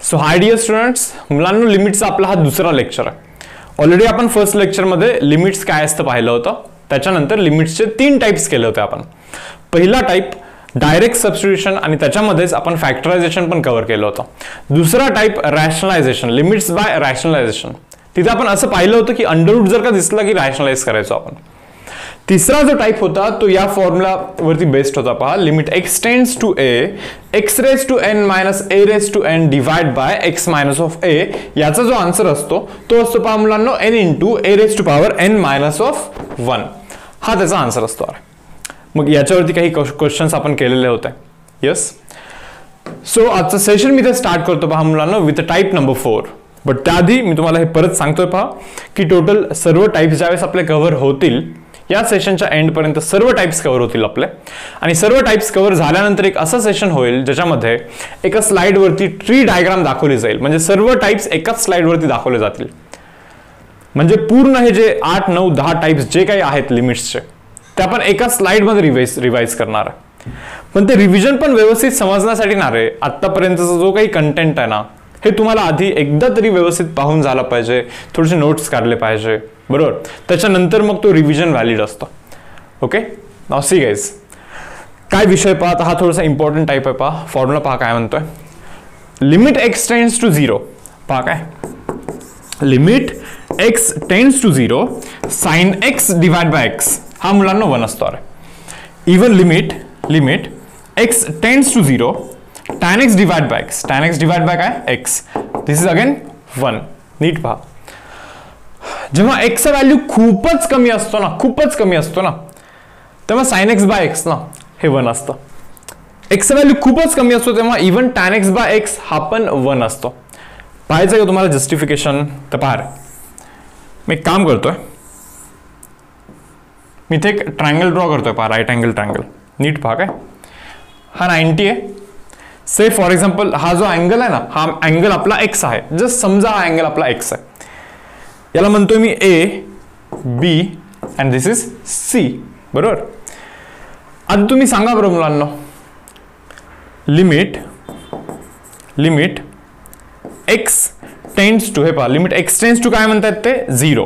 So hi dear students, मुलांनो लिमिट्सचा आपला हा दुसरा लेक्चर आहे. ऑलरेडी आपण फर्स्ट लेक्चरमध्ये लिमिट्स काय असतं पाहिलं होतं. त्याच्यानंतर लिमिट्सचे 3 टाइप्स केले होते आपण. पहिला टाइप डायरेक्ट सबस्टिट्यूशन आणि त्याच्यामध्येच आपण फॅक्टरायझेशन पण कव्हर केलं होतं. दुसरा type rationalization, limits by rationalization. तिथे आपण असं पाहिलं होतं की अंडर रूट जर का दिसला की रॅशनलाइज करायचो आपण. तिसरा जो टाइप होता तो या फॉर्म्युला वरती बेस्ड होता पहा. Limit x tends to a x raise to n minus a raise to n divide by x minus of a. याचा जो आन्सर असतो तो असतो पहा मुलांनो n into a raise to power n minus of 1. हा त्याचा आन्सर असतो. मग याच्यावरती काही क्वेश्चन्स आपण केलेले होते. यस, सो आजचं सेशन मी ते स्टार्ट करतो पहा मुलांनो विथ टाइप नंबर 4. बट त्याआधी मी तुम्हाला हे परत सांगतोय पहा की टोटल सर्व टाइप्स ज्यावेळेस आपले कव्हर होतील या सेशनच्या एंड पर्यंत सर्व टाइप्स कव्हर होतील आपले. आणि सर्व टाइप्स कव्हर झाल्यानंतर एक असं सेशन होईल ज्याच्यामध्ये एका स्लाइड वरती ट्री डायग्राम दाखवली जाईल. म्हणजे सर्व टाइप्स एकाच स्लाइड वरती दाखवले जातील. म्हणजे पूर्ण हे जे 8, 9, 10 टाइप्स जे काही आहेत लिमिट्सचे ते आपण एका स्लाइड मध्ये रिवाइज करणार आहे. पण ते रिव्हिजन पण व्यवस्थित समजण्यासाठी ना रे, आतापर्यंतचा जो काही कंटेंट आहे ना हे तुम्हाला आधी एकदा तरी व्यवस्थित पाहून झाला पाहिजे, थोडेसे नोट्स काढले पाहिजे, बरोबर. त्याच्यानंतर मग तो रिव्हिजन व्हॅलिड असतो. ओके, नाउ सी गाइज, काय विषय पहा. हा थोडासा इंपॉर्टंट टाइप आहे पहा. फॉर्म्युला पहा काय म्हणतोय. लिमिट x टेंड्स टू 0 पहा काय. Limit x tends to 0 sine x divide by x हा मुलांना 1 असतो. अरे even limit x tends to 0 tan x divide by x, tan x divide by काय x, दिस इज अगेन 1. नीट पहा. जेव्हा x चा व्हॅल्यू खूपच कमी असतो ना तेव्हा sin x बाय x ना हे 1 असतं. x चा व्हॅल्यू खूपच कमी असतो तेव्हा even tan x by x हा पण 1 असतो. पाहायचं का तुम्हाला जस्टिफिकेशन? तर पहा रे, मी एक काम करतोय, मी इथे एक ट्रायंगल ड्रॉ करतोय पहा, राईट अँगल ट्रायंगल. नीट पहा काय. हा 90 आहे. से फॉर एक्झाम्पल हा जो अँगल आहे ना हा अँगल आपला x आहे. जस्ट समजा हा अँगल आपला x आहे. याला म्हणतोय मी A, B and this is C, बरोबर. आता तुम्ही सांगा बरोबर मुलांना, लिमिट x टेंड्स टू, हे पहा लिमिट x टेंड्स टू काय म्हणतात ते 0.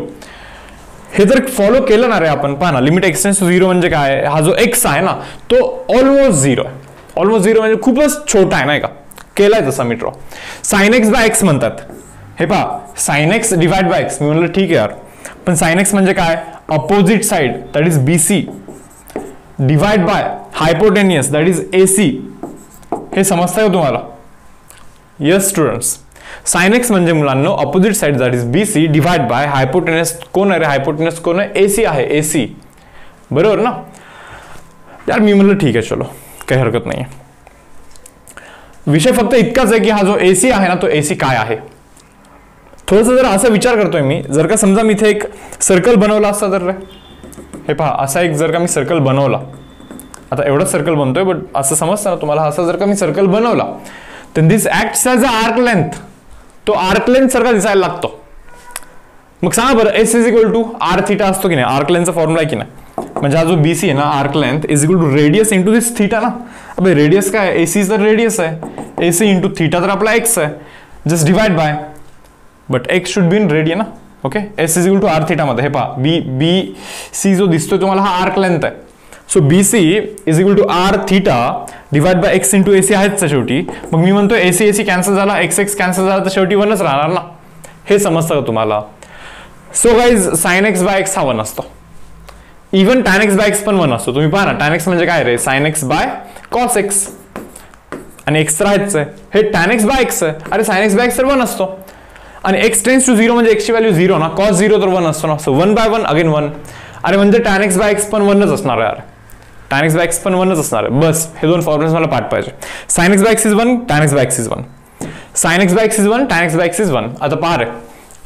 हे जर फॉलो केलं ना रे आपण, पहा ना, लिमिट x टेंड्स टू 0 म्हणजे काय. हा जो x आहे ना तो ऑलमोस्ट 0 आहे. ऑलमोस्ट 0 म्हणजे खूपच छोटा आहे नाही का. केलाय तसा मी draw. Sine x by x म्हणतात. हे पहा sine x divide by x. मी म्हणलं ठीक आहे यार, पण साइन x म्हणजे काय, opposite side that is BC divide by hypotenuse that is AC. हे समजतंय का तुम्हाला? यस स्टुडंट्स, साइन x म्हणजे मुलांना opposite side that is BC divide by hypotenuse. कोण आहे रे हायपोटेनियस? कोण आहे? AC आहे, AC, बरोबर ना. यार मी म्हणलं ठीक आहे, चलो काही हरकत नाही. विषय फक्त इतकाच आहे की हा जो AC आहे ना तो AC काय आहे. थोडंसं जर असा विचार करतोय मी, जर का समजा मी इथे एक सर्कल बनवला असता तर रे, हे पहा असा एक जर का मी सर्कल बनवला, आता एवढाच सर्कल बनतोय बट असं समजतं ना तुम्हाला, असं जर का मी सर्कल बनवला तर this acts as a arc length. तो आर्क लेंथ सारखा दिसायला लागतो. मग सांगा बरं S is equal to r theta असतो की नाही. आर्क लेंथचा फॉर्म्युला आहे की नाही. म्हणजे हा जो BC आहे ना, arc length is equal to radius into this theta ना. अबे रेडियस काय, AC तर रेडियस आहे, AC इंटू थिटा तर आपला x आहे, just divide by. But x should be in radian ना. Okay, S is equal to r theta मध्ये हे पहा BC जो दिसतोय तुम्हाला हा आर्क लेंथ आहे. So BC is equal to r theta divide by x into AC आहेच शेवटी. मग मी म्हणतो AC कॅन्सल झाला, x कॅन्सल झाला तर शेवटी 1च राहणार ना. हे समजतं का तुम्हाला? So guys sine x by x हा 1 असतो. Even tan x by x पण 1 असतो. तुम्ही पहा ना, tan x म्हणजे काय रे, sin x by cos x आणि x तर आहेच आहे. हे tan x बाय x आहे. अरे sin x बाय x तर 1 असतो. आणि x टेंड्स टू 0 म्हणजे x ची व्हॅल्यू 0 ना, cos 0 तर 1 असतो ना. So 1 by 1 again 1. अरे म्हणजे tan x बाय x पण 1च असणार आहे. tan x बाय x पण 1च असणार आहे. बस हे दोन फॉर्म्युलाज मला पाठ पाहिजे. sin x by x is 1, tan x by x is 1. sin x by x is 1, tan x by x is 1. आता पहा रे,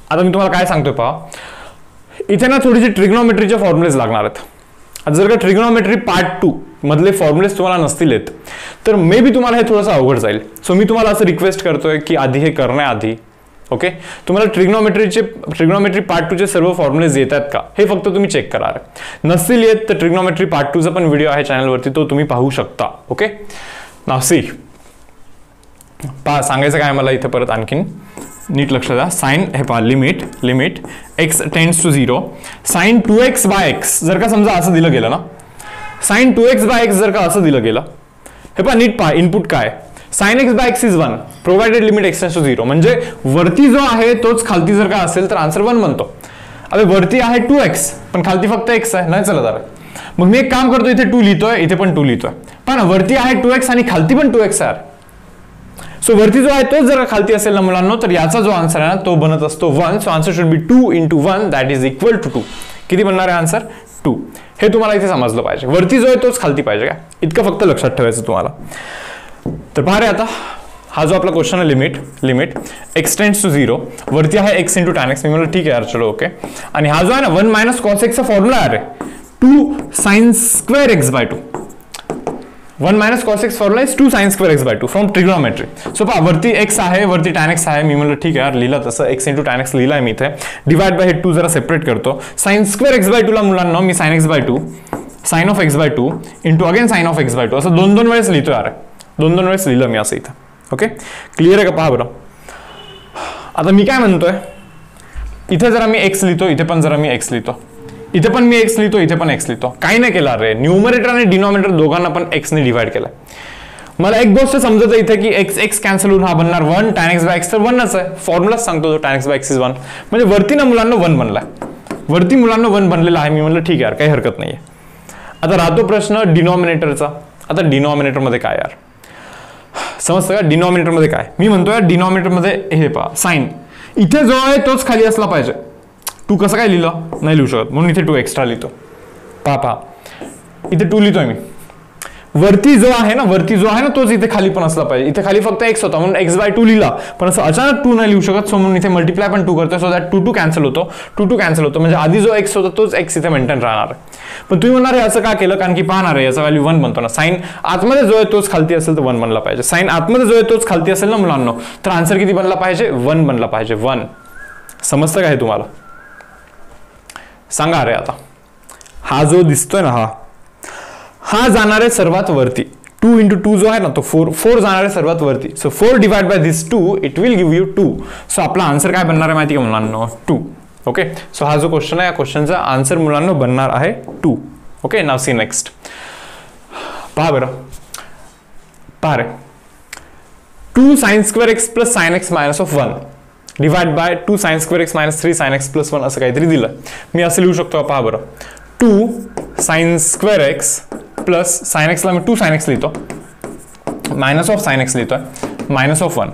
आता मी तुम्हाला काय सांगतोय पहा, इथे ना थोडीशी ट्रिग्नोमेट्रीचे फॉर्म्युलेज लागणार आहेत. आता जर का ट्रिग्नोमेट्री पार्ट 2 मधले फॉर्म्युलेज तुम्हाला नसतील येत तर मे बी तुम्हाला हे थोडंसं अवघड जाईल. सो मी तुम्हाला असं रिक्वेस्ट करतोय की आधी हे करण्याआधी ओके तुम्हाला ट्रिग्नोमेट्री पार्ट 2 चे सर्व फॉर्म्युलेज येतात का हे फक्त तुम्ही चेक करा. नसतील येत तर ट्रिग्नोमेट्री पार्ट 2 चा पण व्हिडिओ आहे चॅनलवरती, तो तुम्ही पाहू शकता. ओके, नाउ सी पहा सांगायचं काय मला इथे परत आणखीन नीट लक्ष द्या. साइन हे पहा limit x tends to 0 sine 2x by x जर का समजा असं दिलं गेलं ना, साइन 2x बाय x जर का असं दिलं गेलं, हे पहा नीट पहा इनपुट काय, sine x by x is 1 provided limit x tends to 0, म्हणजे वरती जो आहे तोच खालती जर का असेल तर आन्सर 1 बनतो. अबे वरती आहे 2x पण खालती फक्त x आहे, नाही चला जरा. मग मी एक काम करतो, इथे 2 लिहितोय, इथे पण 2 लिहितोय, पण वरती आहे 2x आणि खालती पण 2x आहे. सो वरती जो आहे तोच जर खालती असेल ना मुलांनो, तर याचा जो आन्सर आहे ना तो बनत असतो 1. So answer should be 2 into 1 that is equal to 2. किती बनणार आहे आन्सर? 2. हे तुम्हाला इथे समजलं पाहिजे, वरती जो आहे तोच खालती पाहिजे का, इतकं फक्त लक्षात ठेवायचं तुम्हाला. तर पहा रे आता हा जो आपला क्वेश्चन आहे लिमिट x टेंड्स टू 0 वरती आहे x इंटू टॅन एक्स. मी म्हणलं ठीक आहे यार चलो ओके. आणि हा जो आहे ना 1 मायनस कॉस एक्सचा फॉर्म्युला आहे रे 2 sine square x by 2. 1 minus cos x formula is 2 sine square x by 2 from trigonometry. So पहा वरती x आहे, वरती टॅन एक्स आहे. मी म्हणलं ठीक आहे यार लिहिलं तसं x इंटू टॅन एक्स लिहिला आहे मी इथे. डिवाइड बाय हे 2 जरा सेपरेट करतो. साइन स्क्वेअर एक्स बाय 2 ला मुलांना मी sine x by 2 sine of x by 2 into again sine of x by 2 असं 2 वेळेस लिहितो यार, 2 वेळेस लिहिलं मी असं इथं. ओके क्लिअर आहे का? पहा बरं आता मी काय म्हणतोय, इथे जरा मी x लिहितो, इथे पण जरा मी x लिहितो, इथे पण मी x लिहितो, इथे पण x लिहितो. काही नाही केलं रे, न्यूमरेटर आणि डिनॉमिनेटर दोघांना पण x ने डिवाइड केलं. मला एक गोष्ट समजत इथे की x कॅन्सल होऊन हा बनणार 1 tan x बाय x तर 1च आहे. फॉर्म्युलाच सांगतो तो tan x by x is 1. म्हणजे वरती ना मुलांना 1 बनलाय, वरती मुलांना 1 बनलेला आहे. मी म्हणलं ठीक आहे यार काही हरकत नाहीये. आता राहतो प्रश्न डिनॉमिनेटरचा. आता डिनॉमिनेटर मध्ये काय यार समजतं का? डिनॉमिनेटर मध्ये काय मी म्हणतोय, डिनॉमिनेटर मध्ये हे पहा साइन इथे जो आहे तोच खाली असला पाहिजे. 2 कसं काय लिहिलं, नाही लिहू शकत म्हणून इथे 2 एक्स्ट्रा लिहितो. पहा इथे 2 लिहितोय मी. वरती जो आहे ना तोच इथे खाली पण असला पाहिजे. इथे खाली फक्त x होता म्हणून x बाय 2 लिहिला, पण असं अचानक 2 नाही लिहू शकत. सो म्हणून इथे मल्टिप्लाय पण 2 करतोय. सो दॅट 2 कॅन्सल होतो, 2 कॅन्सल होतो, म्हणजे आधी जो x होता तोच x इथे मेंटेन राहणार. पण तुम्ही म्हणणार आहे असं का केलं, कारण की पाहणार आहे याचा व्हॅल्यू 1 बनतो ना. साइन आतमध्ये जो आहे तोच खालती असेल तर 1 बनला पाहिजे. साइन आतमध्ये जो आहे तोच खालती असेल ना मुलांनो, तर आन्सर किती बनला पाहिजे? 1 बनला पाहिजे. 1 समजतं का हे तुम्हाला? सांगा रे आता हा जो दिसतोय ना हा जाणार आहे सर्वात वरती. 2 into 2 जो आहे ना तो 4 जाणार आहे सर्वात वरती. So 4 divide by this 2 it will give you 2. So आपला आन्सर काय बनणार आहे माहिती का मुलांनो? 2. ओके सो हा जो क्वेश्चन आहे या क्वेश्चनचा आन्सर मुलांनो बनणार आहे 2. ओके नाव सी नेक्स्ट. पहा बरं पहा रे 2 sine square x plus sign x minus of 1 divide by 2 sine square x minus 3 sine x plus 1 असं काहीतरी दिलं. मी असं लिहू शकतो. पहा बरं 2 sine square x plus sine एक्सला मी 2 साइन एक्स लिहितो, मायनस ऑफ साइन एक्स लिहितोय, मायनस ऑफ 1.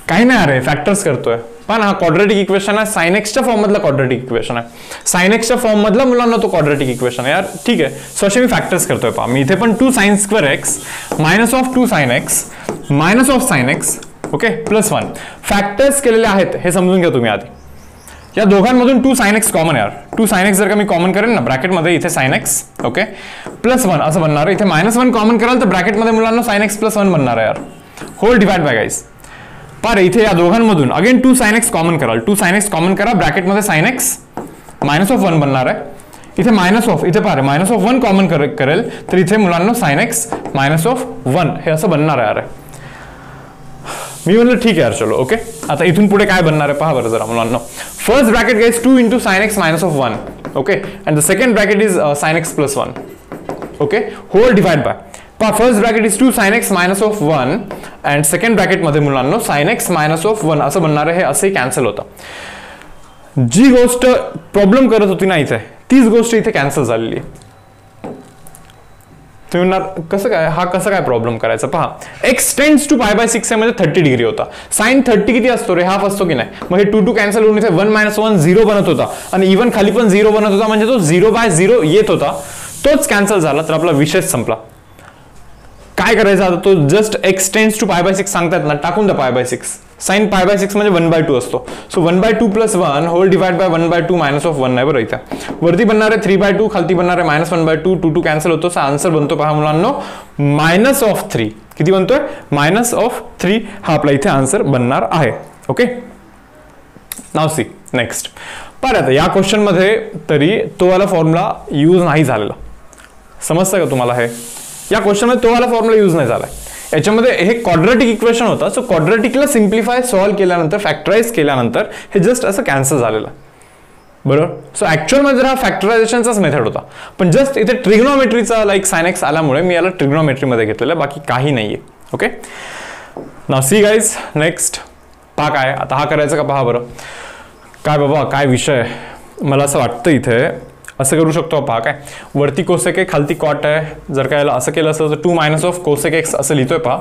काही नाही अरे फॅक्टर्स करतोय. पण हा क्वाड्रेटिक इक्वेशन आहे, साइन एक्सच्या फॉर्म मधला क्वाड्रेटिक इक्वेशन आहे. साइन एक्सच्या फॉर्म मधला मुलांना तो क्वाड्रेटिक इक्वेशन आहे यार. ठीक आहे सो असे मी फॅक्टर्स करतोय. पहा मी इथे पण 2 sine square x minus of 2 sine x minus of sine x okay plus 1 factors केलेले आहेत. हे समजून घ्या तुम्ही आधी. या दोघांमधून 2 साइन एक्स कॉमन यार. 2 साइन एक्स जर का मी कॉमन करेन ना ब्रॅकेटमध्ये इथे साइन एक्स ओके प्लस 1 असं बनणार आहे. इथे मायनस 1 कॉमन कराल तर ब्रॅकेटमध्ये मुलांना साइन एक्स प्लस 1 बनणार आहे यार. Whole divide by guys. पहा इथे या दोघांमधून अगेन 2 साइन एक्स कॉमन कराल. 2 साइन एक्स कॉमन करा ब्रॅकेटमध्ये साइन एक्स मायनस ऑफ 1 बनणार आहे. इथे मायनस ऑफ इथे पहा मायनस ऑफ 1 कॉमन करेल तर इथे मुलांना साइन एक्स मायनस ऑफ 1 हे असं बनणार आहे यार. मी म्हणलं ठीक आहे यार चलो ओके. आता इथून पुढे काय बनणार आहे पहा बरं जरा मुलांना. First bracket guys 2 into sin x minus of 1 okay and the second bracket is sin x plus 1 okay whole divide by. पहा first bracket is 2 sin x minus of 1 and second bracket मध्ये मुलांना sin x minus of 1 असं बनणार आहे. हे असंही cancel होतं. जी गोष्ट प्रॉब्लेम करत होती ना इथे तीच गोष्ट इथे कॅन्सल झालेली आहे. तुम्ही म्हणणार कसं काय हा कसं काय प्रॉब्लेम करायचा. पहा x tends to pi by 6 मध्ये 30 डिग्री होता. साइन 30 किती असतो रे हाफ असतो की नाही. मग हे 2 कॅन्सल होऊन इथे 1 - 1 0 बनत होता आणि इव्हन खाली पण 0 बनत होता. म्हणजे तो 0/0 येत होता तोच कॅन्सल झाला तर आपला विषय संपला. काय करायचं आता तो just x tends to pi by 6 सांगतात ना टाकून द्या पाय बाय 6. साइन पाय बाय 6 म्हणजे 1/2 असतो. So 1/2 plus 1 whole divide by 1/2 minus of 1 नाही बरं. इथे वरती बनणार आहे 3/2 खालती बनणार आहे -1/2 2 कॅन्सल होतो. सो आन्सर बनतो पहा मुलांनो मायनस ऑफ 3. किती बनतोय मायनस ऑफ 3 हा आपला इथे आन्सर बनणार आहे. ओके नाव सी नेक्स्ट. पण आता या क्वेश्चन मध्ये तरी तो वाला फॉर्म्युला यूज नाही झालेला. समजतं का तुम्हाला हे? या क्वेश्चन मध्ये तो वाला फॉर्म्युला यूज नाही झालाय. याच्यामध्ये हे क्वाड्रॅटिक इक्वेशन होतं, सो क्वाड्रॅटिकला सिम्प्लिफाय सॉल्व्ह केल्यानंतर फॅक्टराइज केल्यानंतर हे जस्ट असं कॅन्सल झालेलं, बरोबर. सो ऍक्च्युअलमध्ये जर हा फॅक्टरायझेशनचाच मेथड होता, पण जस्ट इथे ट्रिग्नोमेट्रीचा लाईक साइन एक्स आल्यामुळे मी याला ट्रिग्नोमेट्रीमध्ये घेतलेलं आहे, बाकी काही नाहीये. Okay, now see guys, next पहा काय आता हा करायचं का पहा बरं. काय बाबा काय विषय, मला असं वाटतं इथे असं करू शकतो पहा. काय वरती कोसेक आहे खालती कॉट आहे, जर काय असं केलं असतं तर 2 मायनस ऑफ कोसेक एक्स असं लिहितोय पहा,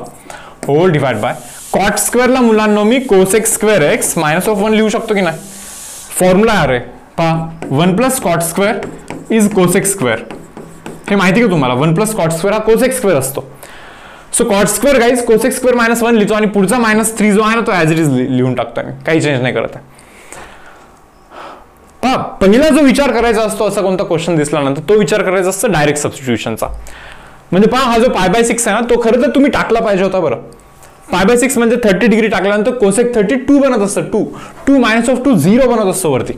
होल डिवाइड बाय कॉट स्क्वेअरला मुलांना मी cosec square x minus of 1 लिहू शकतो की नाही. फॉर्म्युला अरे पहा 1 plus cot square is cosec square, हे माहिती का तुम्हाला. 1 प्लस कॉट स्क्वेअर हा कोसेक स्क्वेअर असतो. So cot square guys cosec square minus 1 लिहितो आणि पुढचा -3 जो आहे ना तो ॲज इट इज लिहून टाकतो मी, काही चेंज नाही करत आहे. पहा पहिला जो विचार करायचा असतो असा कोणता क्वेश्चन दिसल्यानंतर तो विचार करायचा असतो डायरेक्ट सबस्टिट्यूशनचा. म्हणजे पहा हा जो π/6 आहे ना तो खरं तर तुम्ही टाकला पाहिजे होता बरं. π/6 म्हणजे 30 डिग्री टाकल्यानंतर कोसेक 32 बनत असतं, 2 मायनस ऑफ 2 0 बनत असतो वरती.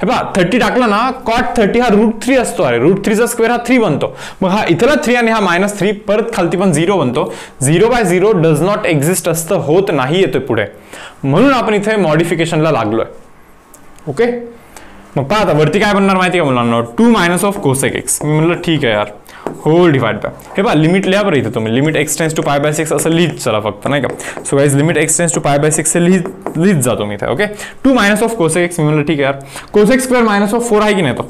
हे पहा 30 टाकला ना कॉट 30 हा √3 असतो, अरे √3चा स्क्वेअर हा 3 बनतो. मग हा इथला 3 आणि हा -3 परत खालती पण 0 बनतो. 0/0 डज नॉट एक्झिस्ट असतं, होत नाही येतोय पुढे, म्हणून आपण इथे मॉडिफिकेशनला लागलोय. ओके, मग पहा आता वरती काय बनणार माहिती का मुलांना, 2 मायनस ऑफ कोसेक एक्स. मी म्हणलं ठीक आहे यार, होल डिवाइड बाय हे पहा लिमिट लिहा बरं इथे तुम्ही, लिमिट एक्स टेन्स टू π/6 असं लिहित चला फक्त नाही का. So guys limit x tends to π/6 हे लिहित जातो मी इथे. Okay, 2 minus of cosec x. मी म्हणलं ठीक आहे यार, कोसेक स्क्वेअर मायनस ऑफ 4 आहे की नाही तो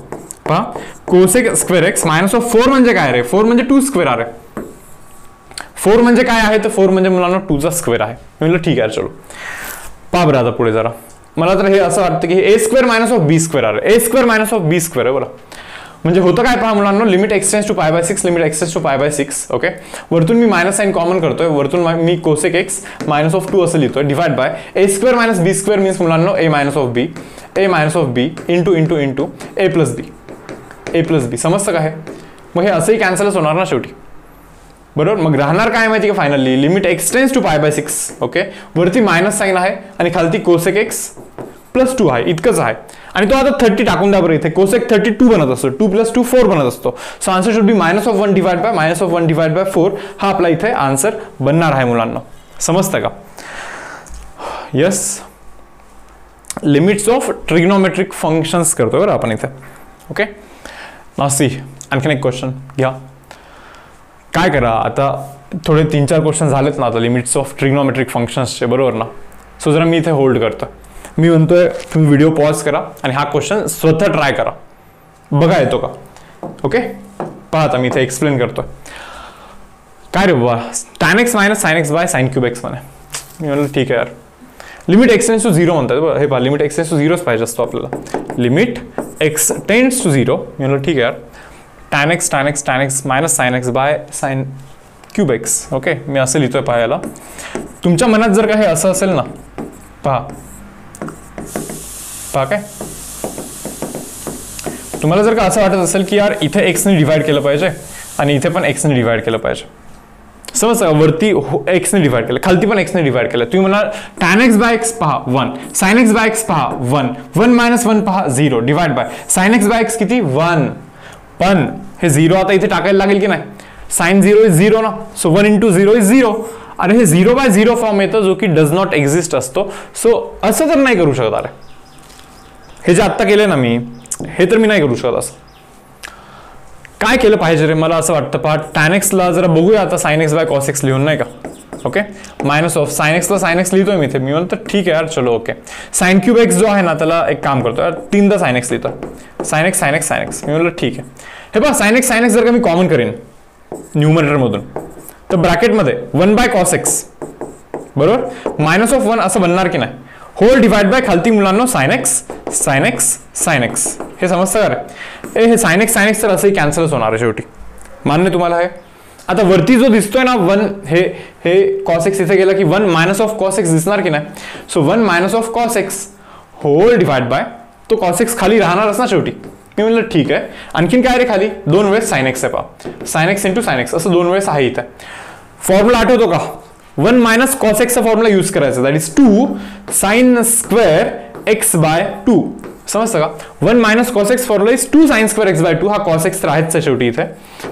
पहा, cosec square x minus of 4 म्हणजे काय रे, 4 म्हणजे 2 स्क्वेअर आहे. 4 म्हणजे काय आहे तर 4 म्हणजे मुलांना 2चा स्क्वेअर आहे. मी म्हणलं ठीक आहे चलो पहा बरं आता पुढे जरा. मला तर हे असं वाटतं की a square minus of b square आहे, a square minus of b square आहे बरं. म्हणजे होतं काय पहा मुलांना, limit x tends to π/6, limit x tends to π/6. Okay, वरतून मी मायनस साइन कॉमन करतोय, वरतून मी कोसेक एक्स मायनस ऑफ 2 असं लिहितोय divide by a square minus b square means मुलांना a minus of b, a minus of b into into into A plus B, A plus बी. समजतं का हे. मग हे असंही कॅन्सलच होणार ना शेवटी, बरोबर. मग राहणार काय माहिती का finally, limit x tends to π/6. Okay, वरती मायनस साइन आहे आणि खालती कोसेक एक्स प्लस 2 आहे, इतकंच आहे. आणि तो आता 30 टाकून द्या बरं इथे, कोसेक 32 बनत असतो, 2 + 2 4 बनत असतो. So answer should be -1 divide bye -1 divide bye 4. हा आपला इथे आन्सर बनणार आहे मुलांना. समजतं का. Yes, limits of trigonometric functions करतोय बरं आपण इथे. ओके, नाउ सी आणखीन एक क्वेश्चन घ्या. काय करा आता, थोडे 3-4 क्वेश्चन झालेत ना आता लिमिट्स ऑफ ट्रिग्नोमेट्रिक फंक्शन्सचे, बरोबर ना. सो जरा मी इथे होल्ड करतो, मी म्हणतोय तुम्ही व्हिडिओ पॉज करा आणि हा क्वेश्चन स्वतः ट्राय करा, बघा येतो का. ओके, पहा आता मी इथे एक्सप्लेन करतोय. काय रे बाबा, tan x minus sine x by sine cube x म्हणे. मी म्हणलं ठीक आहे यार, लिमिट एक्स टेन्स टू 0 म्हणतात. हे पहा लिमिट एक्स टेन्स टू 0च पाहिजे असतो आपल्याला, लिमिट एक्स टेन्स टू 0. मी म्हणलं ठीक आहे यार, tan x minus sine x by sine cube x. Okay, मी असं लिहितोय पहा याला. तुमच्या मनात जर का हे असं असेल ना, पहा काय तुम्हाला जर का असं वाटत असेल की यार इथे x ने डिवाइड केलं पाहिजे आणि इथे पण x ने डिवाइड केलं पाहिजे, समजतं, वरती x ने डिवाइड केलं, खालती पण x ने डिवाइड केलं. तुम्ही म्हणाल tan x बाय x पहा 1, sin x बाय x पहा 1, 1 मायनस 1 पहा 0 divide by sin x by x किती 1. पण हे 0 आता इथे टाकायला लागेल की नाही, sin 0 इज 0 ना, सो 1 × 0 इज 0. अरे हे 0/0 फॉर्म येतं जो की डज नॉट एक्झिस्ट असतो. सो असं तर नाही करू शकत. अरे हे जे आत्ता केले ना मी, हे तर मी नाही करू शकत. असं काय केलं पाहिजे रे, मला असं वाटतं पहा tan x ला जरा बघूया आता sin x by cos x लिहून नाही का. Okay, minus of sin x ला sin x लिहितोय मी इथे. मी म्हणतो ठीक आहे यार चलो. ओके, sin क्यूब x जो आहे ना त्याला एक काम करतो यार, 3दा sin x लिहितो, sin x. मी म्हणलं ठीक आहे. हे पहा sin x जर का मी कॉमन करेन न्यूमरेटर मधून तर ब्रॅकेटमध्ये 1/cos x बरोबर, -1 असं बनणार की नाही, होल डिवाइड बाय खालती मुलांना sin x. हे समजतं का रे. हे sin x तर असंही कॅन्सलच होणार आहे शेवटी, मान्य तुम्हाला आहे. आता वरती जो दिसतोय ना 1, हे cos x इथे गेला की 1 मायनस ऑफ cos x दिसणार की नाही. So 1 minus of cos x whole divide by तो cos x खाली राहणारच ना शेवटी. मी म्हणलं ठीक आहे. आणखीन काय रे खाली 2 वेळेस sin x आहे पहा, sin x × sin x असं 2 वेळेस आहे इथे. फॉर्म्युला आठवतो का, 1 मायनस cos x चा फॉर्म्युला यूज करायचा, that is 2 sin² x by 2. समजतं का? 1 minus cos x formula is 2 sine square x by 2. हा कॉस एक्स तर आहेच शेवटी इथे.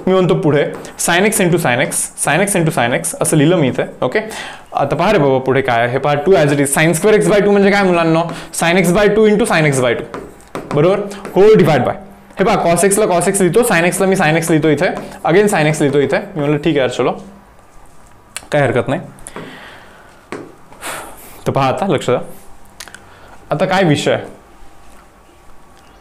मी म्हणतो पुढे sign x into sine x, sign x into sine x असं लिहिलं मी इथे. ओके, आता पहा रे बाबा पुढे काय आहे. पहा 2 as it is. Sine square x by 2 म्हणजे काय मुलांना? Sine x by 2 into sine x by 2, बरोबर, होल डिवाइड बाय. हे पहा कॉस एक्सला कॉस एक्स लिहितो, साइन एक्सला मी साइन एक्स लिहितो इथे, अगेन साइन एक्स लिहितो इथे. मी म्हणलं ठीक आहे चलो, काय हरकत नाही. तर पहा आता लक्ष द्या, आता काय विषय आहे.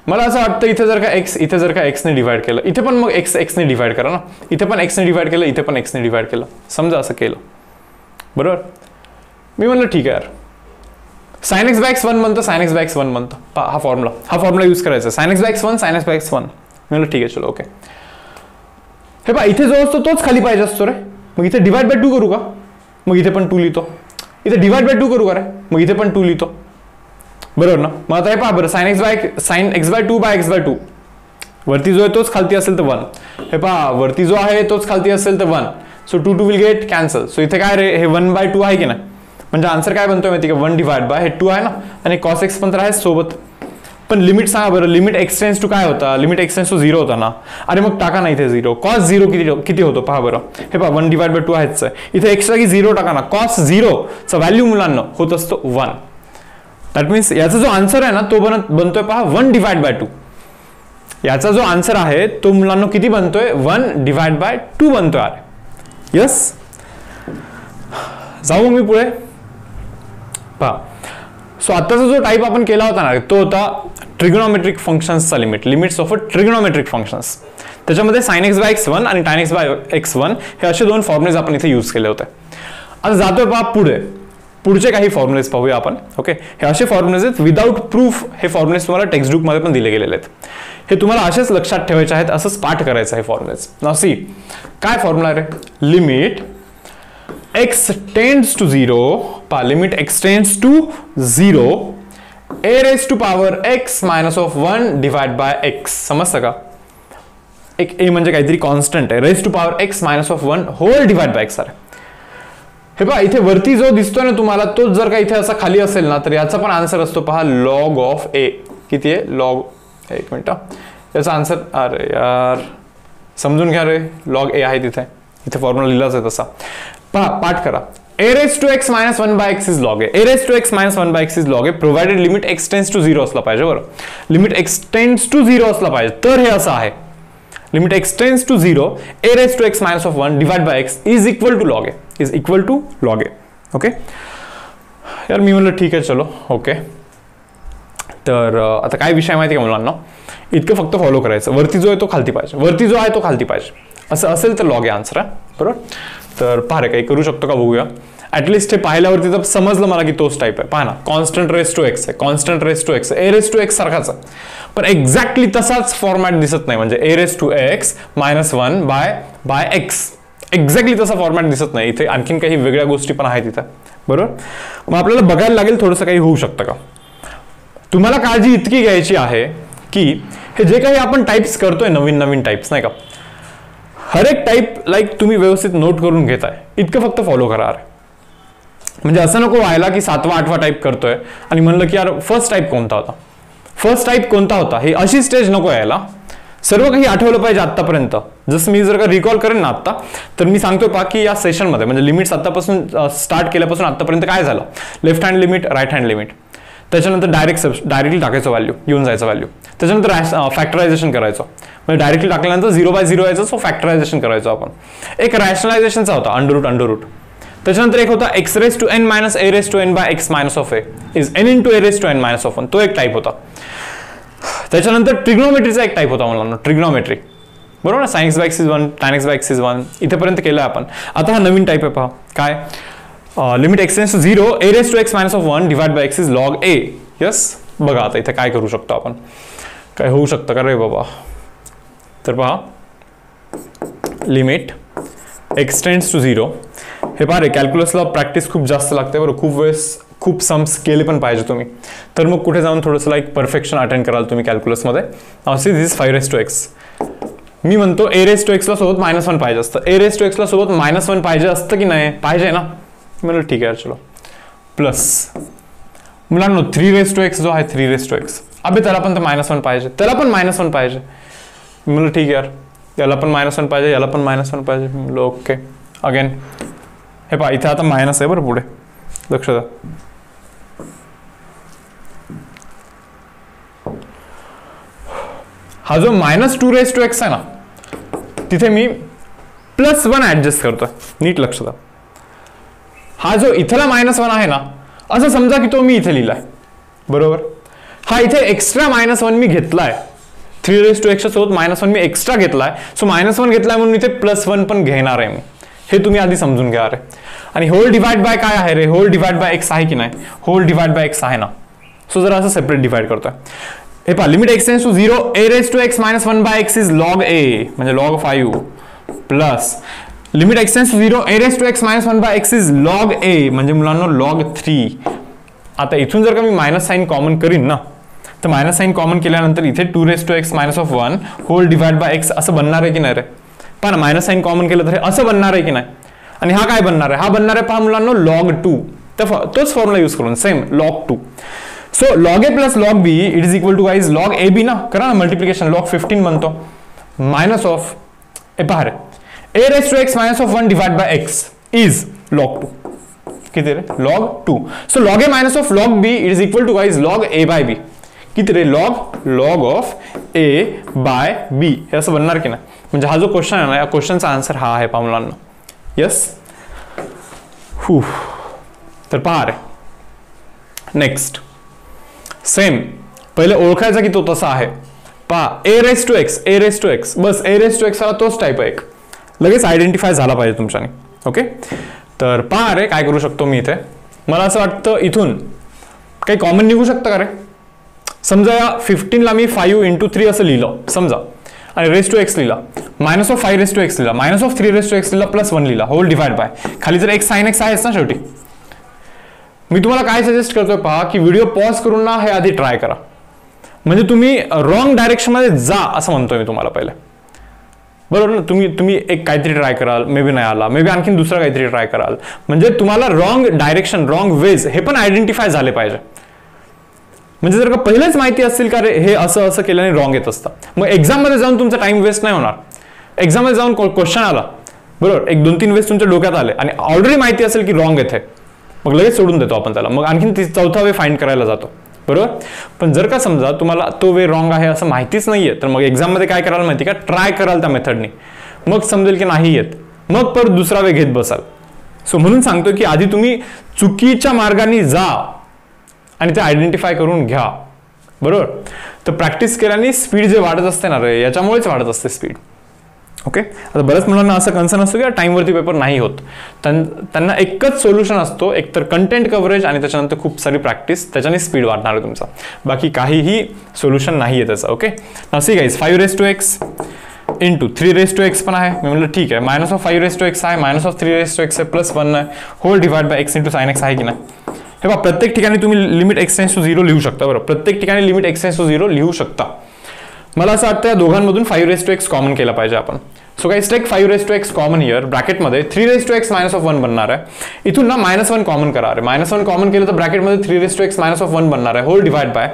मला असं वाटतं इथे जर का एक्स, इथे जर का एक्सने डिवाइड केलं, इथे पण मग एक्सने डिवाइड करा ना. इथे पण एक्सने डिवाइड केलं, इथे पण एक्सने डिवाइड केलं, समजा असं केलं, बरोबर. मी म्हणलं ठीक आहे यार, साइन एक्स बाय एक्स 1 बनतं, साइन एक्स बाय एक्स 1 बनतं. हा फॉर्म्युला यूज करायचा. Sine x by x 1, sine x by x 1. मी म्हणलं ठीक आहे चलो ओके. हे पहा इथे जो असतो तोच खाली पाहिजे असतो रे. मग इथे डिवाइड बाय 2 करू का? मग इथे पण 2 लिहितो. इथे डिवाइड बाय 2 करू का रे? मग इथे पण 2 लिहितो, बरोबर ना. मग आता हे पहा बरं, sine x by 2 by x by 2, वरती जो आहे तोच खालती असेल तर 1. हे पहा वरती जो आहे तोच खालती असेल तर 1. So 2 will get cancel. So इथे काय रे, हे 1 बाय 2 आहे की नाही, म्हणजे आन्सर काय बनतोय माहिती का, 1 डिवाइड बाय हे 2 आहे ना, आणि कॉस एक्स पण तर आहे सोबत. पण लिमिट सांगा बरं, लिमिट एक्सटेंड्स टू काय होता? लिमिट एक्सटेंड्स टू 0 होता ना. अरे मग टाका ना इथे 0. कॉस 0 किती होतो पहा बरं. हे पहा 1 डिवाइड बाय 2 आहेच आहे. इथे एक्स जागी 0 टाका ना. कॉस 0 चा व्हॅल्यू मुलांना होत असतो 1. दॅट मीन्स याचा जो आन्सर आहे ना तो बनतोय पहा 1 डिवाइड बाय 2. याचा जो आन्सर आहे तो मुलांना किती बनतोय? 1 डिवाइड बाय 2 बनतोय. अरे यस, जाऊ मी पुढे. पहा सो आताचा जो टाइप आपण केला होता ना तो होता ट्रिग्नोमेट्रिक फंक्शन्सचा limits of a trigonometric functions. त्याच्यामध्ये साइन एक्स बाय एक्स 1 आणि टॅन एक्स बाय एक्स 1 हे असे 2 फॉर्म्युलेज आपण इथे यूज केले होते. आता जातोय पहा पुढचे काही फॉर्म्युलेज पाहूया आपण. ओके, हे असे फॉर्म्युलेज आहेत विदाउट प्रूफ. हे फॉर्म्युलेज तुम्हाला टेक्स्ट बुक मध्ये पण दिले गेलेले आहेत. हे तुम्हाला असेच लक्षात ठेवायचे आहेत, असंच पाठ करायचं आहे फॉर्म्युलेज. नाउ सी काय फॉर्म्युला आहे? लिमिट x टेंड्स टू 0, पहा limit x tends to 0 a raise to power x minus of 1 divide by x. समजतं का? एक a म्हणजे काहीतरी कॉन्स्टंट आहे, raise to power x minus of 1 whole divide by x आहे. हे पहा इथे वरती जो दिसतोय ना तुम्हाला तोच जर का इथे असा खाली असेल ना तर याचा पण आन्सर असतो पहा लॉग ऑफ a. किती आहे? लॉग, एक मिनिट, याचा आन्सर, अरे यार समजून घ्या रे, लॉग a आहे तिथे, इथे फॉर्म्युला लिहिलाच आहे तसा. पहा पाठ करा. a raised to x minus 1 by x is log a. a raised to x minus 1 by x is log a provided limit x tends to 0 असला पाहिजे. बरं, लिमिट x tends to 0 असला पाहिजे तर हे असं आहे. Limit x tends to 0 a raised to x minus of 1 divided by x is equal to log a. is equal to log a. Okay यार मी म्हणलं ठीक आहे चलो ओके. तर आता काय विषय माहिती का मुलांना, इतकं फक्त फॉलो करायचं. वरती जो आहे तो खालती पाहिजे, वरती जो आहे तो खालती पाहिजे, असं असेल तर लॉग आहे आन्सर आहे. बरोबर, तर पहा रे काही करू शकतो का बघूया. ऍटलिस्ट हे पाहिल्यावरती तर समजलं मला की तोच टाईप आहे. पहा ना, कॉन्स्टंट रेस टू एक्स आहे, constant raise to x, a raise to x सारखाच आहे, पण एक्झॅक्टली तसाच फॉर्मॅट दिसत नाही. म्हणजे a raise to x minus 1 by x exactly तसा फॉर्मॅट दिसत नाही. इथे आणखीन काही वेगळ्या गोष्टी पण आहेत इथं. बरोबर, मग आपल्याला बघायला लागेल थोडंसं काही होऊ शकतं का. तुम्हाला काळजी इतकी घ्यायची आहे की हे जे काही आपण टाइप्स करतोय, नवीन नवीन टाइप्स नाही का, हर एक टाइप लाईक तुम्ही व्यवस्थित नोट करून घेताय, इतकं फक्त फॉलो करा. म्हणजे असं नको व्हायला की 7वा 8वा टाइप करतोय आणि म्हणलं की यार फर्स्ट टाइप कोणता होता, फर्स्ट टाइप कोणता होता, हे अशी स्टेज नको यायला. सर्व काही आठवलं पाहिजे आतापर्यंत. जसं मी जर का रिकॉल करेन ना आता, तर मी सांगतोय पहा की या सेशनमध्ये म्हणजे लिमिट्स आतापासून स्टार्ट केल्यापासून आतापर्यंत काय झालं, left hand limit, right hand limit, त्याच्यानंतर डायरेक्टली टाकायचं व्हॅल्यू, येऊन जायचं व्हॅल्यू, त्याच्यानंतर फॅक्टरायझेशन करायचं, म्हणजे डायरेक्टली टाकल्यानंतर 0/0 यायचं, सो फॅक्टरायझेशन करायचं आपण. एक रॅशनलायझेशनचा होता अंडर रूट. त्याच्यानंतर एक होता x raised to n minus a raised to n by x minus of a is n into a raised to n minus of 1, तो एक टाइप होता. त्याच्यानंतर ट्रिग्नोमेट्रीचा एक टाइप होता मला, ट्रिग्नोमेट्री, बरोबर ना, sin x by x is 1, tan x by x is 1, इथेपर्यंत केलं आपण. आता हा नवीन टाइप आहे पहा, काय, limit x tends to 0 a raised to x minus of 1 divided by x is log a. Yes, बघा आता इथे काय करू शकतो आपण, काय होऊ शकतं का रे बाबा. तर पहा लिमिट x tends to 0, हे पहा रे कॅल्क्युलसला प्रॅक्टिस खूप जास्त लागते बरं, खूप वेळेस खूप सम्स केले पण पाहिजे तुम्ही, तर मग कुठे जाऊन थोडंसं लाईक परफेक्शन अटेंड कराल तुम्ही कॅल्क्युलसमध्ये. See this 5 raised to x, मी म्हणतो a raised to x ला सोबत -1 पाहिजे असतं, a raised to x ला सोबत -1 पाहिजे असतं की नाही, पाहिजे ना. म्हणलं ठीक आहे चलो, प्लस मुलांनो 3 raised to x जो आहे 3 raised to x, अबे त्याला पण -1 पाहिजे, त्याला पण -1 पाहिजे. म्हणलं ठीक आहे यार, याला पण -1 पाहिजे, याला पण -1 पाहिजे. म्हणलं ओके. अगेन हे पहा, इथे आता मायनस आहे बरं पुढे, लक्ष द्या. हा जो -2x आहे ना, तिथे मी +1 ऍडजस्ट करतोय, नीट लक्ष द्या. हा जो इथला -1 आहे ना, असं समजा की तो मी इथे लिहिलाय, बरोबर. हा इथे एक्स्ट्रा -1 मी घेतलाय, 3x सोबत -1 मी एक्स्ट्रा घेतलाय. सो -1 घेतलाय म्हणून इथे +1 पण घेणार आहे मी, हे तुम्ही आधी समजून घ्या रे. आणि होल डिवाइड बाय काय आहे रे, होल डिवाइड बाय x आहे की नाही, होल डिवाइड बाय x आहे ना. सो जरा असं सेपरेट डिवाइड करतोय. हे पहा, limit x tends to 0 a⁻x - 1/x is log a म्हणजे log 5 plus limit x tends to 0 a⁻x - 1/x is log a म्हणजे मुलांना log 3. आता इथून जर का मी मायनस साइन कॉमन करीन ना, तर मायनस साइन कॉमन केल्यानंतर इथे 2⁻x - 1 whole divide by x असं बनणार आहे की नाही रे. पहा ना, मायनस साइन कॉमन केलं तर हे असं बनणार आहे की नाही. आणि हा काय बनणार आहे, हा बनणार आहे पहा मुलांना log 2. तर तोच फॉर्म्युला यूज करून same log 2. So log a plus log b it is equal to guys log ab ना, करा ना मल्टिप्लिकेशन, log 15 बनतो मायनस ऑफ पहा रे a⁻x - 1 divide by x is log 2. किती रे, log 2. So log a minus of log b it is equal to guys log a by b. किती रे, log of a by b. हे असं बनणार की नाही. म्हणजे हा जो क्वेश्चन आहे ना, या क्वेश्चनचा आन्सर हा आहे पहा मुलांना. यस. तर पहा रे, नेक्स्ट सेम पहिले ओळखायचा की तो तसा आहे. पहा a⁻x बस a⁻x ला तोच टाईप आहे, एक लगेच आयडेंटिफाय झाला पाहिजे तुमच्याने. ओके. तर पहा रे, काय करू शकतो मी इथे, मला असं वाटतं इथून काही कॉमन निघू शकतं का रे. समजा या 15 ला मी 5 × 3 असं लिहिलं समजा, आणि (x) लिहिला, -5 लिहिला, -3 लिहिला, +1 लिहिला, होल डिवाइड बाय खाली जर x sin x आहेच ना शेवटी. मी तुम्हाला काय सजेस्ट करतोय पहा, की व्हिडिओ पॉज करून ना हे आधी ट्राय करा. म्हणजे तुम्ही रॉंग डायरेक्शन मध्ये जा असं म्हणतोय मी तुम्हाला पहिले, बरोबर ना. तुम्ही एक काहीतरी ट्राय कराल, मे बी नाही आला, मे बी आणखीन दुसरा काहीतरी ट्राय कराल. म्हणजे तुम्हाला रॉंग डायरेक्शन, रॉंग वेज हे पण आयडेंटिफाय झाले पाहिजे. म्हणजे जर का पहिलेच माहिती असेल का रे हे असं असं केल्याने रॉंग येत असतं, मग एक्झाम मध्ये जाऊन तुमचा टाइम वेस्ट नाही होणार. एक्झाम मध्ये जाऊन क्वेश्चन आला, बरोबर, 1-2-3 वेळेस तुमच्या डोक्यात आले आणि ऑलरेडी माहिती असेल की रॉंग येते, मग लगेच सोडून देतो आपण त्याला, मग आणखीन चौथा वे फाइंड करायला जातो, बरोबर. पण जर का समजा तुम्हाला तो वे रॉंग आहे असं माहितीच नाहीये, तर मग एक्झाम मध्ये काय करायला माहिती का, ट्राय कराल त्या मेथडनी, मग समजेल की नाही येत, मग परत दुसरा वे घेत बसाल. सो म्हणून सांगतो की आधी तुम्ही चुकीच्या मार्गाने जा आणि ते आयडेंटिफाय करून घ्या, बरोबर. तर प्रॅक्टिस केल्याने स्पीड जे वाढत असते ना रे, याच्यामुळेच वाढत असते स्पीड. ओके. आता बऱ्याच मुलांना असं कन्सर्न असतो की टाइमवरती पेपर नाही होत, त्यांना एकच सोल्युशन असतो, एक तर कंटेंट कव्हरेज आणि त्याच्यानंतर खूप सारी प्रॅक्टिस, त्याच्याने स्पीड वाढणार आहे तुमचा, बाकी काहीही सोल्युशन नाही आहे त्याचं. Okay. C guys 5⁻x × 3⁻x पण आहे, मी म्हटलं ठीक आहे, -5⁻x आहे, -3⁻x आहे, +1 आहे, whole divide by x × sin x आहे की नाही. हे बघा, प्रत्येक ठिकाणी तुम्ही लिमिट x टेंड्स टू 0 लिहू शकता, बरोबर. प्रत्येक ठिकाणी लिमिट x टेंड्स टू 0 लिहू शकता. मला असं वाटतं या दोघांमधून 5⁻x कॉमन केला पाहिजे आपण. So guys take 5⁻x common here, ब्रॅकेटमध्ये 3⁻x - 1 बनणार आहे. इथून ना -1 कॉमन करा रे, -1 कॉमन केलं तर ब्रॅकेटमध्ये 3⁻x - 1 बनणार आहे, whole divide by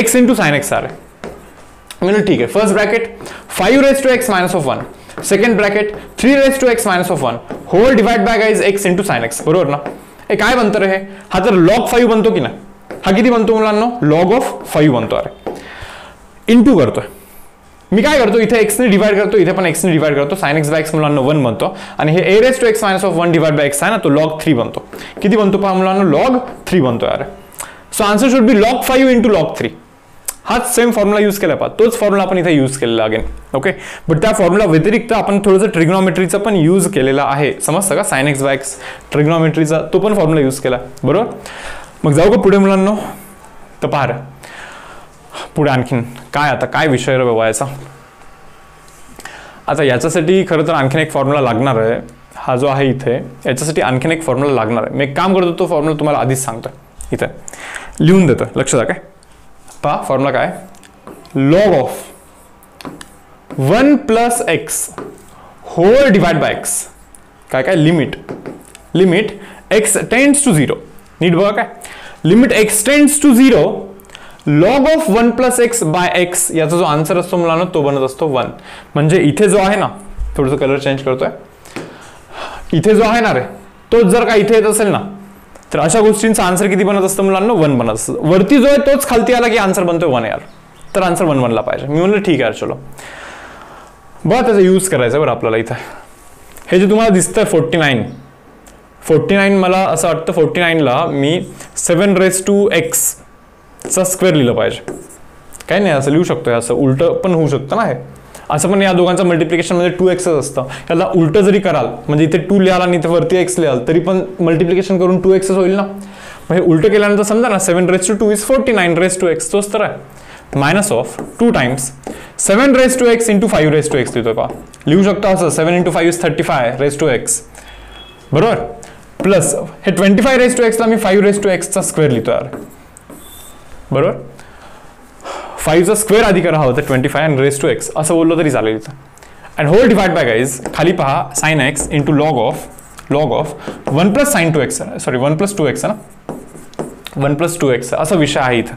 x × sin x आहे. म्हणजे ठीक आहे, first bracket 5⁻x - 1, second bracket 3⁻x - 1 whole divide by guys x × sin x, बरोबर ना. हे काय बनतं रे, हे हा तर log 5 बनतो की नाही. हा किती बनतो मुलांना, log of 5 बनतो. अरे इंटू करतोय मी, काय करतो इथे x ने डिवाइड करतो, इथे पण x ने डिवाइड करतो, sin x बाय x मुलांना 1 बनतो, आणि हे a⁻x - 1 डिवाइड बाय x आहे ना, तो log 3 बनतो. किती बनतो पहा मुलांना, log 3 बनतो. अरे so answer should B log 5 × log 3. हाच सेम फॉर्म्युला यूज केला पाहिजे, तोच फॉर्म्युला आपण इथे यूज केलेला अगेन. ओके. बट त्या फॉर्म्युला व्यतिरिक्त आपण थोडंसं ट्रिग्नॉमेट्रीचा पण यूज केलेला आहे, समजतं का, sin x बाय x ट्रिग्नॉमेट्रीचा तो पण फॉर्म्युला यूज केला, बरोबर. मग जाऊ का पुढे मुलांना. तर पहा पुढे आणखीन काय, आता काय विषय बघायचा. आता याच्यासाठी खरं तर आणखीन एक फॉर्म्युला लागणार आहे, हा जो आहे इथे याच्यासाठी आणखीन एक फॉर्म्युला लागणार आहे. मी एक काम करतो, तो फॉर्म्युला तुम्हाला आधीच सांगतो, इथे लिहून देतो, लक्ष द्या. काय पहा फॉर्म्युला काय, log of 1 + x whole divide by x, काय लिमिट x टेंड्स टू 0. नीट बघा, काय limit x tends to 0 log of 1 plus x by x याचा जो आन्सर असतो मुलांना तो बनत असतो 1. म्हणजे इथे जो आहे ना, थोडंसं कलर चेंज करतोय, इथे जो आहे ना रे तोच जर का इथे येत असेल ना तर अशा गोष्टींचा आन्सर किती बनत असतं मुलांना? 1 बनत असतं. वरती जो आहे तोच खालती आला की आन्सर बनतोय 1 यार, तर आन्सर 1 बनला पाहिजे. मी म्हणलं ठीक आहे चलो, बघा त्याचा यूज करायचा बरं आपल्याला. इथं हे जे तुम्हाला दिसतंय 49 मला असं वाटतं 49ला मी 7 रेज टू एक्स चा स्क्वेअर लिहिलं पाहिजे. काही नाही, असं लिहू शकतो, असं उलट पण होऊ शकतं ना. हे असं पण या दोघांचं मल्टिप्लिकेशन मध्ये 2x असतं. याला उलट जरी कराल म्हणजे इथे 2 लिहाल आणि इथे वरती x लिहाल तरी पण मल्टिप्लिकेशन करून 2x होईल ना. मग हे उलट केल्यानंतर समजा ना 7 raise to 2 is 49 raise to x, तोच तर आहे. Minus of 2 times 7 raise to x into 5 raise to x लिहितो का, लिहू शकतो असं 7 into 5 is 35 raise to x, बरोबर. प्लस हे 25 रेज टू एक्सला मी 5 रेज टू एक्सचा स्क्वेअर लिहितो यार, बरोबर. 5चा स्क्वेअर आधी करा हवं तर 25 आणि रेज टू एक्स असं बोललो तरी चालेल इथं. And whole divide by guys, खाली पहा sine x into log of 1 plus sine two x, sorry 1 plus 2x ना, 1 प्लस 2x असा विषय आहे इथं.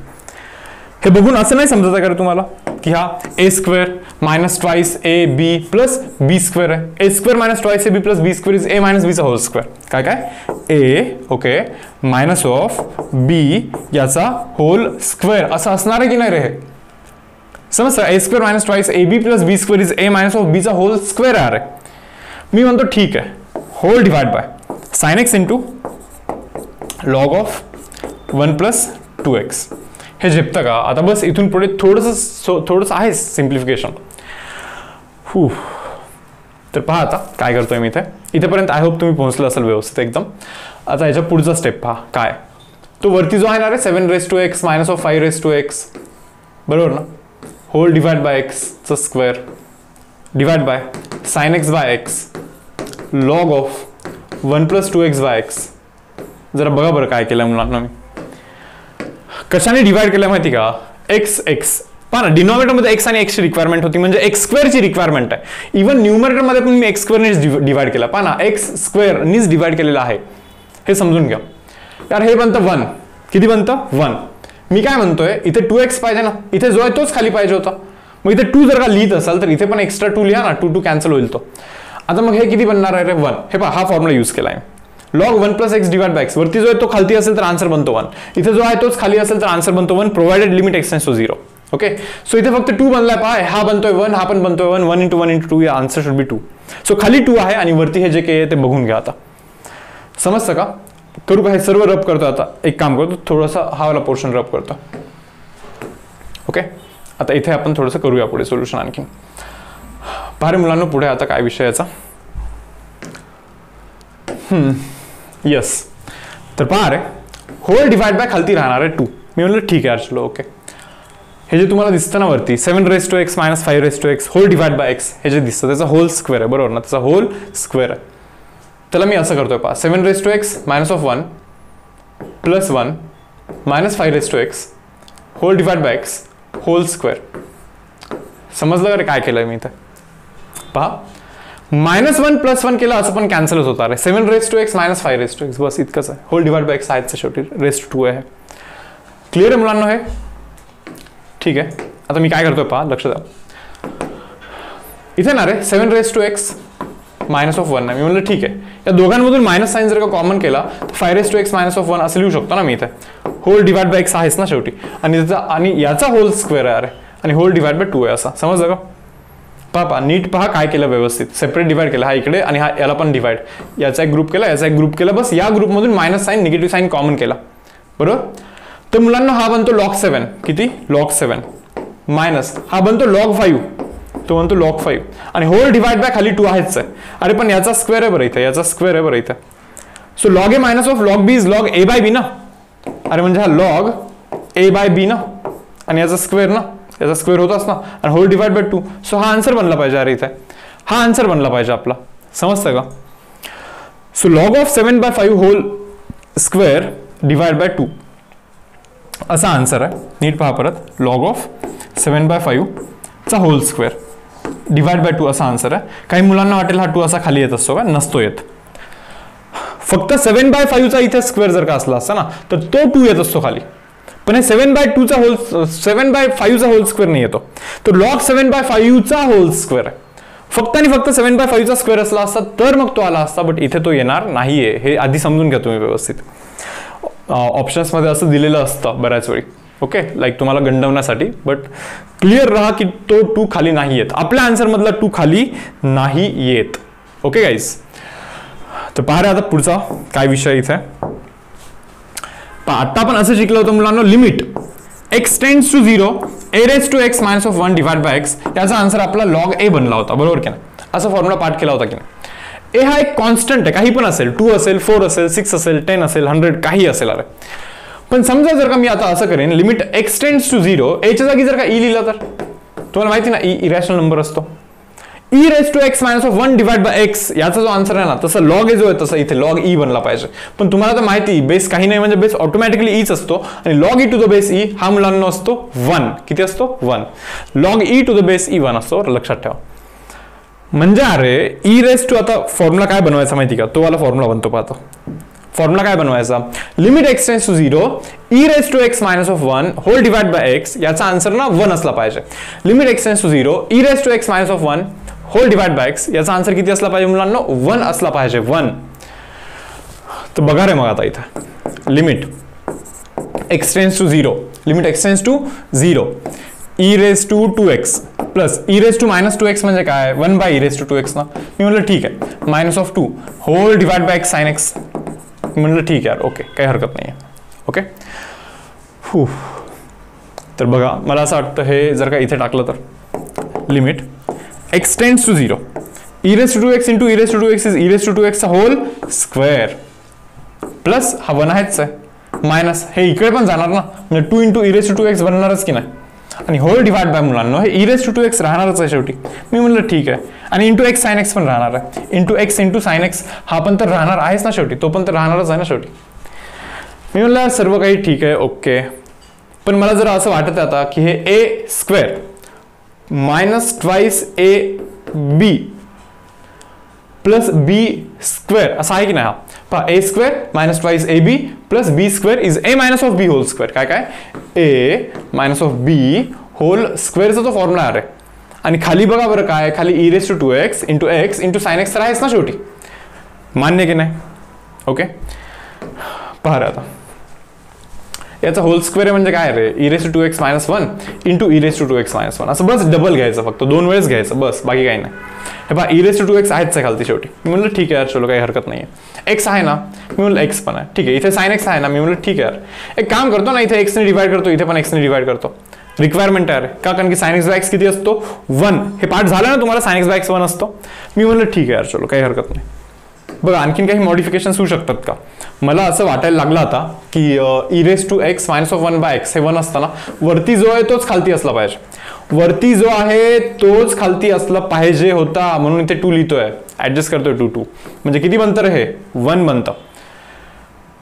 हे बघून असं नाही समजत आहे का तुम्हाला की हा a square minus twice a b plus b square आहे. A square minus twice a b plus b square is a minus बीचा होल स्क्वेअर. काय a okay minus of b याचा होल स्क्वेअर असं असणार आहे की नाही रे? हे समजतं. A square minus twice a b plus b square is a minus of बीचा होल स्क्वेअर आहे. मी म्हणतो ठीक आहे, whole divide by sine x into log of 1 plus 2x. हे झेपतं का? आता बस इथून पुढे थोडंसं आहे सिम्प्लिफिकेशन. तर पहा आता काय करतोय मी इथेपर्यंत. आय होप तुम्ही पोहोचलं असेल व्यवस्थित एकदम. आता याच्या पुढचा स्टेप पहा काय तो वरती जो आहे ना रे 7 raise to x minus of 5 raise to x, बरोबर ना. होल डिवाइड बाय एक्सचा square divide by sine x by x log of 1 plus 2x by x. जरा बघा बरं काय केलं मुलांना मी. कशाने डिवाइड केलं माहिती का? एक्स पहा ना, डिनॉमिनेटर मध्ये एक्स आणि एक्स ची रिक्वायरमेंट होती म्हणजे एक्स स्क्वेअर ची रिक्वायरमेंट आहे. इव्हन न्यूमरेटर मध्ये पण मी एक्स स्क्वेअर डिवाइड केला. पहा ना, एक्स स्क्वेअर नीच डिवाइड केलेला आहे, हे समजून घ्या यार. हे बनतं 1, किती बनतं 1. मी काय म्हणतोय इथे 2x पाहिजे ना, इथे जो आहे तोच खाली पाहिजे होता. मग इथे 2 जर का लिहित असाल तर इथे पण एक्स्ट्रा 2 लिहा ना, 2 कॅन्सल होईल तो. आता मग हे किती बनणार आहे रे 1. हे पहा हा फॉर्म्युला यूज केला आहे. Log 1 plus x divide by x, वरती जो आहे तो खालती असेल तर आन्सर बनतो 1, इथे जो आहे तोच खाली असेल तर आन्सर बनतो 1 provided limit x tends to 0. Okay, so इथे फक्त 2 बनलाय पहा. हा बनतोय 1, हा पण बनतोय 1, 1 इंटू 1 इंटू 2 या आन्सर शुड बी 2. सो खाली 2 आहे आणि वरती हे जे काही आहे ते बघून घ्या. आता समजतं का? करू का हे सर्व रब करतो. आता एक काम करतो, थोडासा हा वाला पोर्शन रब करतो. ओके, आता इथे आपण थोडंसं करूया पुढे सोल्युशन आणखी. पहा मुलांना पुढे आता काय विषयाचा. यस, तर पहा रे होल डिवाइड बाय खालती राहणार आहे 2. मी म्हणलं ठीक आहे चलो ओके. हे जे तुम्हाला दिसतं ना वरती 7 raise to x minus 5 raise to x whole divide by x, हे जे दिसतं त्याचा होल स्क्वेअर आहे, बरोबर ना. त्याचा होल स्क्वेअर आहे. त्याला मी असं करतोय पहा 7 raise to x minus of 1 plus 1 minus 5 raise to x whole divide by x whole square. समजलं का रे काय केलंय मी इथे? पहा -1 प्लस 1 केलं असं पण कॅन्सलच होता रे. 7 raise to x minus 5 raise to x बस इतकंच आहे. होल डिवाइड बाय एक्स आहेच शेवटी, रेज टू 2 आहे. क्लिअर आहे मुलांना हे? ठीक आहे. आता मी काय करतोय पहा, लक्ष द्या. इथे ना रे 7 raise to x minus of 1 आहे. मी म्हणलं ठीक आहे, या दोघांमधून मायनस साइन जर का कॉमन केला तर 5 raise to x minus of 1 असं लिहू शकतो ना मी इथे. होल डिवाइड बाय एक्स आहेच ना शेवटी, आणि याचा होल स्क्वेअर आहे आणि होल डिवाइड बाय 2 आहे असा. समजलं का? पहा नीट पहा काय केलं व्यवस्थित. सेपरेट डिवाइड केला, हा इकडे आणि हा याला पण डिवाइड. याचा एक ग्रुप केला, याचा एक ग्रुप केला, बस या ग्रुपमधून minus sine negative sine common केला, बरोबर. तर मुलांना हा बनतो लॉग 7. किती? लॉग 7 मायनस हा बनतो लॉग 5, तो बनतो लॉग 5 आणि होल डिवाइड बाय खाली 2 आहेच आहे. अरे पण याचा स्क्वेअर आहे बरं इथे, याचा स्क्वेअर आहे बरं इथे. So log a minus of log b is log a by b ना. अरे म्हणजे हा लॉग ए बाय बी ना आणि याचा स्क्वेअर ना, याचा स्क्वेअर होताच ना आणि होल डिवाइड बाय 2. सो हा आन्सर बनला पाहिजे. अरे इथे हा आन्सर बनला पाहिजे आपला. समजतं का? So log of 7 by 5 whole square divide by 2 असा आन्सर आहे. नीट पहा परत, लॉग ऑफ 7 बाय 5 चा होल स्क्वेअर डिवाइड बाय 2 असा आन्सर आहे. काही मुलांना वाटेल हा 2 असा खाली येत असतो का? नसतो येत. फक्त 7 बाय 5 चा इथे स्क्वेअर जर का असला असता ना तर तो 2 येत असतो खाली. पण हे 7/2चा होल 7/5चा होल स्क्वेअर नाही येतो, तो log 7/5चा होल स्क्वेअर आहे. फक्त आणि फक्त 7/5चा स्क्वेअर असला असता तर मग तो आला असता, बट इथे तो येणार नाहीये. हे आधी समजून घ्या तुम्ही व्यवस्थित. ऑप्शन्समध्ये असं दिलेलं असतं बऱ्याच वेळी, ओके, लाईक तुम्हाला गंडवण्यासाठी, बट क्लिअर राहा की तो 2 खाली नाही येत. आपल्या आन्सर मधला 2 खाली नाही येत. ओके गाईज, तर पहा रे आता पुढचा काय विषय इथे. आता आपण असं शिकलो होतं मुलांना, limit x tends to 0 a raised to x minus of 1 divided by x, याचा आन्सर आपला log a बनला होता, बरोबर की नाही. असा फॉर्म्युला पाठ केला होता की नाही. a हा एक कॉन्स्टंट आहे, काही पण असेल, 2 असेल, 4 असेल, 6 असेल, 10 असेल, 100 काही असेल. अरे पण समजा जर का मी आता असं करेन, limit x tends to 0, a च्या जागी जर का e लिहिला तर तुम्हाला माहिती ना e इरॅशनल नंबर असतो. e raised to x minus of 1 divided by x याचा जो आन्सर आहे ना, तसं log a जो आहे तसं इथे log e बनला पाहिजे. पण तुम्हाला तर माहिती बेस काही नाही म्हणजे बेस ऑटोमॅटिकली ईच असतो, आणि log e to the base e हा मुलांना असतो 1. किती असतो? 1. log e to the base e 1 असतो, लक्षात ठेवा. म्हणजे अरे e raised to, आता फॉर्म्युला काय बनवायचा माहिती का, तो वाला फॉर्म्युला बनतो. पाहतो फॉर्म्युला काय बनवायचा, limit x tends to 0 e raised to x minus of 1 whole divide by x, याचा आन्सर ना 1 असला पाहिजे. Limit x tends to 0 e raised to x minus of 1 whole divide by x, याचा answer किती असला पाहिजे मुलांना? 1 असला पाहिजे, 1. तर बघा रे मग आता इथं limit x tends to 0, limit x tends to 0 e raised to 2x plus e raised to minus 2x म्हणजे काय, 1 by e raised to 2x ना. मी म्हटलं ठीक आहे, minus of 2 whole divide by x sin x. म्हटलं ठीक आहे, okay, काही हरकत नाही आहे. ओके, तर बघा मला असं वाटतं हे जर का इथे टाकलं तर limit x tends to 0 e raised to 2x into e raised to 2x is e raised to 2x चा होल स्क्वेअर प्लस हा 1 आहेच आहे, मायनस हे इकडे पण जाणार ना, म्हणजे 2 into e raised to 2x बनणारच की नाही, आणि होल डिवाइड बाय मुलांना हे e raised to 2x राहणारच आहे शेवटी. मी म्हणलं ठीक आहे, आणि इंटू x sin x पण राहणार आहे, into x into sin x हा पण तर राहणार आहेच ना शेवटी, तो पण तर राहणारच आहे ना शेवटी. मी म्हणलं सर्व काही ठीक आहे, ओके. पण मला जरा असं वाटत आहे आता की हे a square minus twice a b plus b square असा आहे की नाही. हा पहा, a square minus twice a b plus b square is a minus of b whole square. काय काय, a minus of b whole स्क्वेअरचा तो फॉर्म्युला आहे. आणि खाली बघा बरं काय, खाली e raise to 2x into x into sine x तर आहेच ना शेवटी, मान्य की नाही. ओके, पहा रे आता याचा होल स्क्वेअर आहे म्हणजे काय रे, e raise to 2x minus 1 into e raise to 2x minus 1 असं बस डबल घ्यायचं, फक्त 2 वेळेस घ्यायचं बस, बाकी काही नाही. हे पहा, ई रेस टू 2x आहेच आहे खालती शेवटी. मी म्हणलं ठीक आहे यार, चलो काही हरकत नाही आहे. एक्स आहे ना, मी म्हणलं एक्स पण आहे, ठीक आहे. इथे साइन एक्स आहे ना, मी म्हणलं ठीक आहे यार, एक काम करतो ना, इथे एक्सने डिवाइड करतो, इथे पण एक्सने डिवाइड करतो. रिक्वायरमेंट आहे का, कारण की साइन एक्स बाय एक्स किती असतो 1. हे पार्ट झालं ना तुम्हाला, साइन एक्स बाय एक्स 1 असतो. मी म्हणलं ठीक आहे यार, चलो काही हरकत नाही. बघा आणखीन काही मॉडिफिकेशन होऊ शकतात का, मला असं वाटायला लागलं आता की e raise to x minus of 1 by x हे 1 असताना वरती जो आहे तोच खालती असला पाहिजे, वरती जो आहे तोच खालती असला पाहिजे होता, म्हणून इथे 2 लिहितोय, ऍडजस्ट करतोय 2 म्हणजे किती बनतं रे, हे 1 बनतं.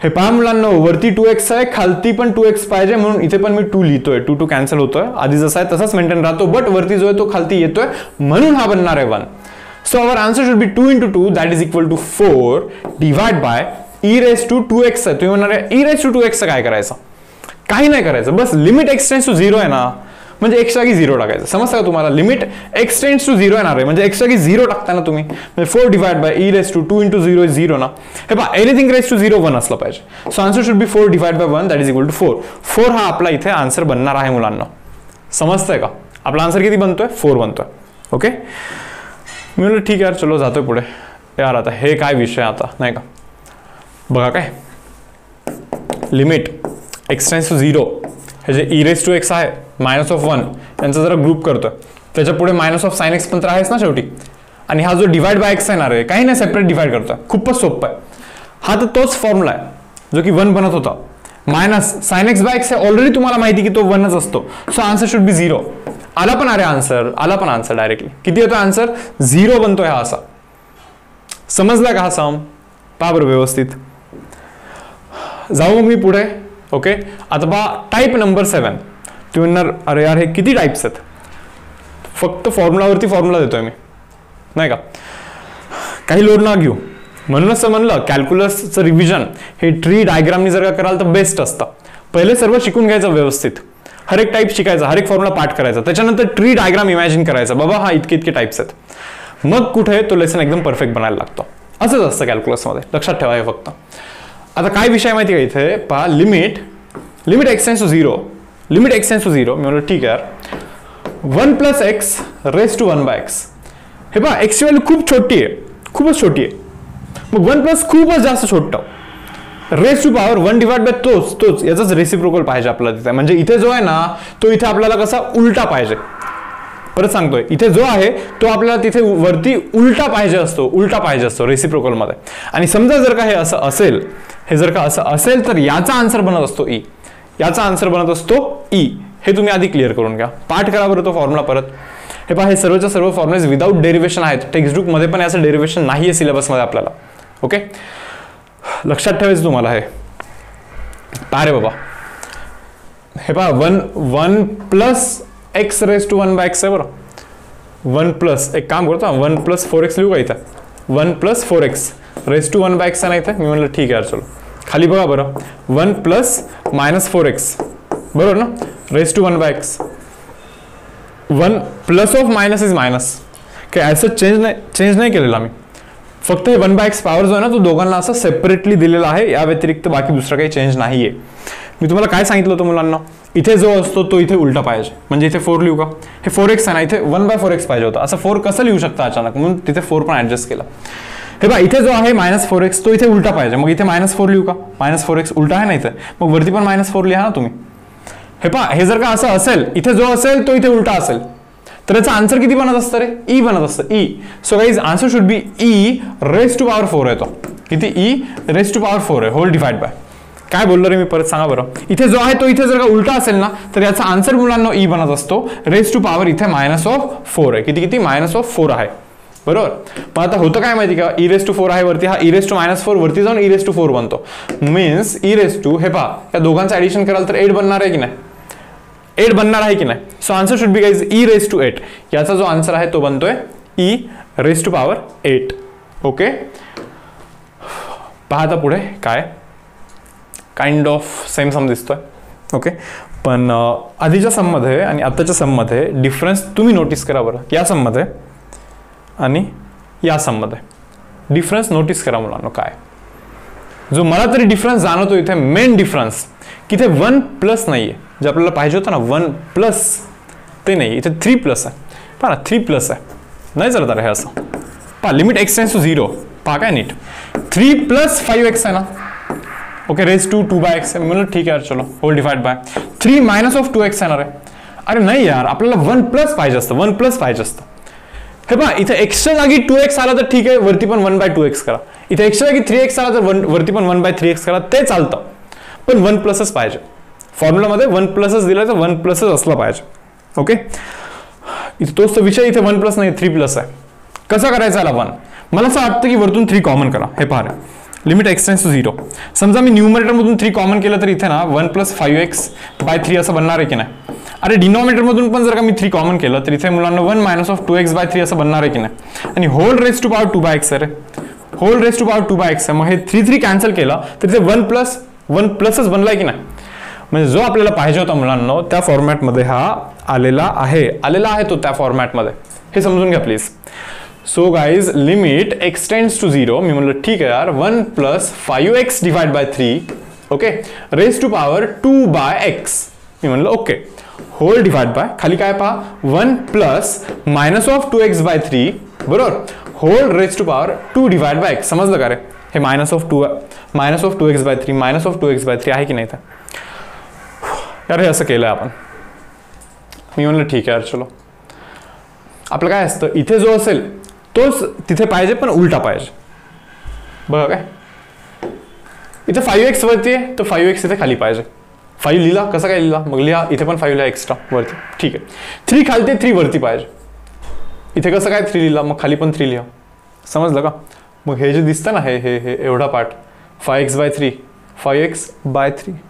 हे पहा मुलांनो, वरती 2x आहे, खालती पण 2x पाहिजे, म्हणून इथे पण मी 2 लिहितोय. 2 कॅन्सल होतोय, आधी जसा आहे तसाच मेंटेन राहतो, बट वरती जो आहे तो खालती येतोय, म्हणून हा बनणार आहे 1. So our answer should be 2 into 2 that is equal to 4 divided by e raised to 2x. तुम्ही म्हणणार e raised to 2x काय करायचं, काही नाही करायचं, बस लिमिट x टेंड्स टू 0 आहे ना, म्हणजे x जागी 0 टाकायचं. समजतं का तुम्हाला, लिमिट x टेंड्स टू 0 येणार आहे म्हणजे x जागी 0 टाकता ना तुम्ही, म्हणजे 4 divided by e raised to 2 into 0 is 0 ना. हे पहा, एनिथिंग raised to 0 1 असलं पाहिजे. So answer should be 4 divided by 1 that is equal to 4. 4 हा आपला इथे आन्सर बनणार आहे मुलांना. समजतंय का, आपला आन्सर किती बनतोय, 4 बनतोय. ओके, मी म्हणलं ठीक आहे यार, चलो जातोय पुढे. यार आता हे काय विषय आता नाही का, बघा काय लिमिट एक्स टेंड्स टू 0 हे जे ई रेस टू एक्स आहे मायनस ऑफ 1 यांचा जरा ग्रुप करतोय, त्याच्या पुढे मायनस ऑफ साइन एक्स पण तर आहेच ना शेवटी, आणि हा जो डिवाइड बाय एक्स येणार आहे काही नाही, सेपरेट डिवाइड करतोय, खूपच सोपं आहे. हा तर तोच फॉर्म्युला आहे जो की 1 बनत होता, minus sine x by x already तुम्हाला माहिती की तो 1च असतो. So answer should be 0. आला पण अरे आन्सर, आला पण आन्सर डायरेक्टली किती येतो आन्सर, 0 बनतोय हा असा. समजला का हा सम, पहा बरं व्यवस्थित. जाऊ मी पुढे. ओके, आता पहा टाईप नंबर 7. तुम्ही म्हणणार अरे यार हे किती टाईप्स आहेत, फक्त फॉर्म्युलावरती फॉर्म्युला देतोय मी नाही का, काही लोड ना घेऊ. म्हणूनच म्हणलं कॅल्क्युलसचं रिव्हिजन हे ट्री डायग्रामनी जर का कराल तर बेस्ट असतं. पहिले सर्व शिकून घ्यायचं व्यवस्थित, हर एक टाईप शिकायचा, हर एक फॉर्म्युला पाठ करायचा, त्याच्यानंतर ट्री डायग्राम इमॅजिन करायचा, बाबा हा इतके इतके टाइप्स आहेत, मग कुठे तो लेसन एकदम परफेक्ट बनायला लागतो. असंच असतं कॅल्क्युलसमध्ये, लक्षात ठेवा हे फक्त. आता काय विषय माहिती का इथे पहा, limit x tends to 0, limit x tends to 0. मी म्हणलं ठीक आहे यार, 1 + x रेज टू 1/x. हे पहा एक्सची व्हॅल्यू खूप छोटी आहे, खूपच छोटी आहे, मग 1+ खूपच जास्त छोटं, raise to power 1 divide by तोच याचाच रेसिप्रोकल पाहिजे आपल्याला तिथे. म्हणजे इथे जो आहे ना तो इथे आपल्याला कसा उलटा पाहिजे. परत सांगतोय, इथे जो आहे तो आपल्याला तिथे वरती उलटा पाहिजे असतो रेसिप्रोकल मध्ये. आणि समजा जर का हे असं असेल, हे जर का असं असेल तर याचा आन्सर बनत असतो ई, याचा आन्सर बनत असतो ई. हे तुम्ही आधी क्लिअर करून घ्या, पाठ करा बरं तो फॉर्म्युला परत. हे पहा, हे सर्वच्या सर्व फॉर्म्युलेज विदाउट डेरिव्हेशन आहेत, टेक्स्टबुक मध्ये पण याचं डेरिव्हेशन नाहीये सिलेबसमध्ये आपल्याला. ओके, लक्षात ठेवायचं तुम्हाला. हे पहा रे बाबा, हे पहा 1 + x रेज टू 1/x आहे बरं. 1+ एक काम करतो, 1 + 4x लिहू का इथं, 1 + 4x रेज टू 1/x आहे ना इथे. मी म्हणलं ठीक आहे चलो, खाली बघा बरं, 1 + -4x बरोबर ना, raise to 1/x. 1 plus of minus is minus, काही असं चेंज नाही केलेला आम्ही, फक्त हे 1/x पॉवर जो आहे ना तो दोघांना असं सेपरेटली दिलेला आहे, या व्यतिरिक्त बाकी दुसरं काही चेंज नाहीये. मी तुम्हाला काय सांगितलं होतं मुलांना, इथे जो असतो तो इथे उलटा पाहिजे. म्हणजे इथे 4 लिहू का, हे 4x आहे ना, इथे 1/4x पाहिजे होता. असं 4 कसं लिहू शकता अचानक, म्हणून तिथे 4 पण ऍडजस्ट केला. हे बघा, इथे जो आहे -4x तो इथे उलटा पाहिजे, मग इथे -4 लिहू का, -4x उलटा आहे ना इथे, मग वरती पण -4 लिहा ना तुम्ही. हे पहा, हे जर का असं असेल, इथे जो असेल तो इथे उलटा असेल, तर याचा आन्सर किती बनत असतं रे, ई बनत असतं, e. So guys answer should be e raise to power 4 आहे तो. किती, ई रेज टू पॉवर 4 आहे, होल डिवाइड बाय. काय बोललो रे मी, परत सांगा बरं. इथे जो आहे तो इथे जर का उलटा असेल ना तर याचा आन्सर मुलांना ई बनत असतो रेज टू पॉवर इथे -4 आहे. किती -4 आहे बरोबर. पण आता होतं काय माहिती का, ई रेज टू 4 आहे वरती, हा ई रेज टू -4 वरती जाऊन ई रेज टू 4 बनतो. मीन्स ई रेज टू, हे पहा या दोघांचं ऍडिशन कराल तर 8 बनणार आहे की नाही, 8 बनणार आहे की नाही. So answer should be guys e raise to 8. याचा जो आन्सर आहे तो बनतोय e raise to power 8. Okay, पहा आता पुढे काय काइंड ऑफ सेम सम दिसतोय. ओके, पण आधीच्या सममध्ये आणि आत्ताच्या सममध्ये डिफरन्स तुम्ही नोटीस करा बरं. या सममध्ये आणि या सममध्ये डिफरन्स नोटीस करा मुलांनो. काय जो मला तरी डिफरन्स जाणवतो इथे, मेन डिफरन्स की इथे 1+ नाहीये, जे आपल्याला पाहिजे होतं ना 1+ ते नाही, इथे 3+ आहे. पहा ना 3+ आहे, नाही चालत हे असं. पहा लिमिट x टेंड्स टू 0, पहा काय नीट, 3 + 5x आहे ना. ओके, रेज टू 2/x आहे. म्हणलं ठीक आहे चलो, होल डिवाइड बाय 3 - 2x येणार आहे. अरे नाही यार, आपल्याला 1+ पाहिजे असतं, 1+ पाहिजे असतं. हे पहा, इथे एक्सच्या जागी 2x आला तर ठीक आहे, वरती पण 1/2x करा. इथे एक्सच्या जागी 3x आला तर वरती पण 1/3x करा, ते चालतं. पण 1+च पाहिजे फॉर्म्युलामध्ये, 1+च दिला तर 1+च असला पाहिजे. ओके, इथे तोच तर विषय, इथे 1+ नाही 3+ आहे. कसं करायचं याला 1, मला असं वाटतं की वरतून 3 कॉमन करा. हे पहा, लिमिट x टेंड्स टू 0. समजा मी न्यूमरेटर मधून 3 कॉमन केलं तर इथे ना 1 + 5x/3 असं बनणार आहे की नाही. अरे डिनॉमिनेटर मधून पण जर का मी 3 कॉमन केलं तर इथे मुलांना 1 - 2x/3 असं बनणार आहे की नाही. आणि hole raise to power 2/x आहे रे, whole raise to power 2/x आहे. मग हे 3 कॅन्सल केला तर इथे 1+च बनलाय की नाही. म्हणजे जो आपल्याला पाहिजे होता मुलांना त्या फॉर्मॅटमध्ये हा आलेला आहे तो त्या फॉर्मॅटमध्ये. हे समजून घ्या please. So guys limit x tends to 0, मी म्हणलं ठीक आहे यार, 1 + 5x/3 okay raise to power 2/x. मी म्हणलं ओके, होल डिवाइड बाय खाली काय पहा, 1 + -2x/3 बरोबर, whole raise to power 2 divide by x. समजलं का रे, हे -2x/3 आहे की नाही. यार हे असं केलंय आपण. मी म्हणलं ठीक आहे यार चलो, आपलं काय असतं, इथे जो असेल तोच तिथे पाहिजे पण उलटा पाहिजे. बघा काय, इथे 5x वरती आहे तर 5x इथे खाली पाहिजे. 5 लिहिला, कसं काय लिहिला, मग लिहा इथे पण 5 लिहा एक्स्ट्रा वरती. ठीक आहे, 3 खालती 3 वरती पाहिजे. इथे कसं काय 3 लिहिला, मग खाली पण 3 लिहा. समजलं का. मग हे जे दिसतं ना, हे एवढा पार्ट 5x/3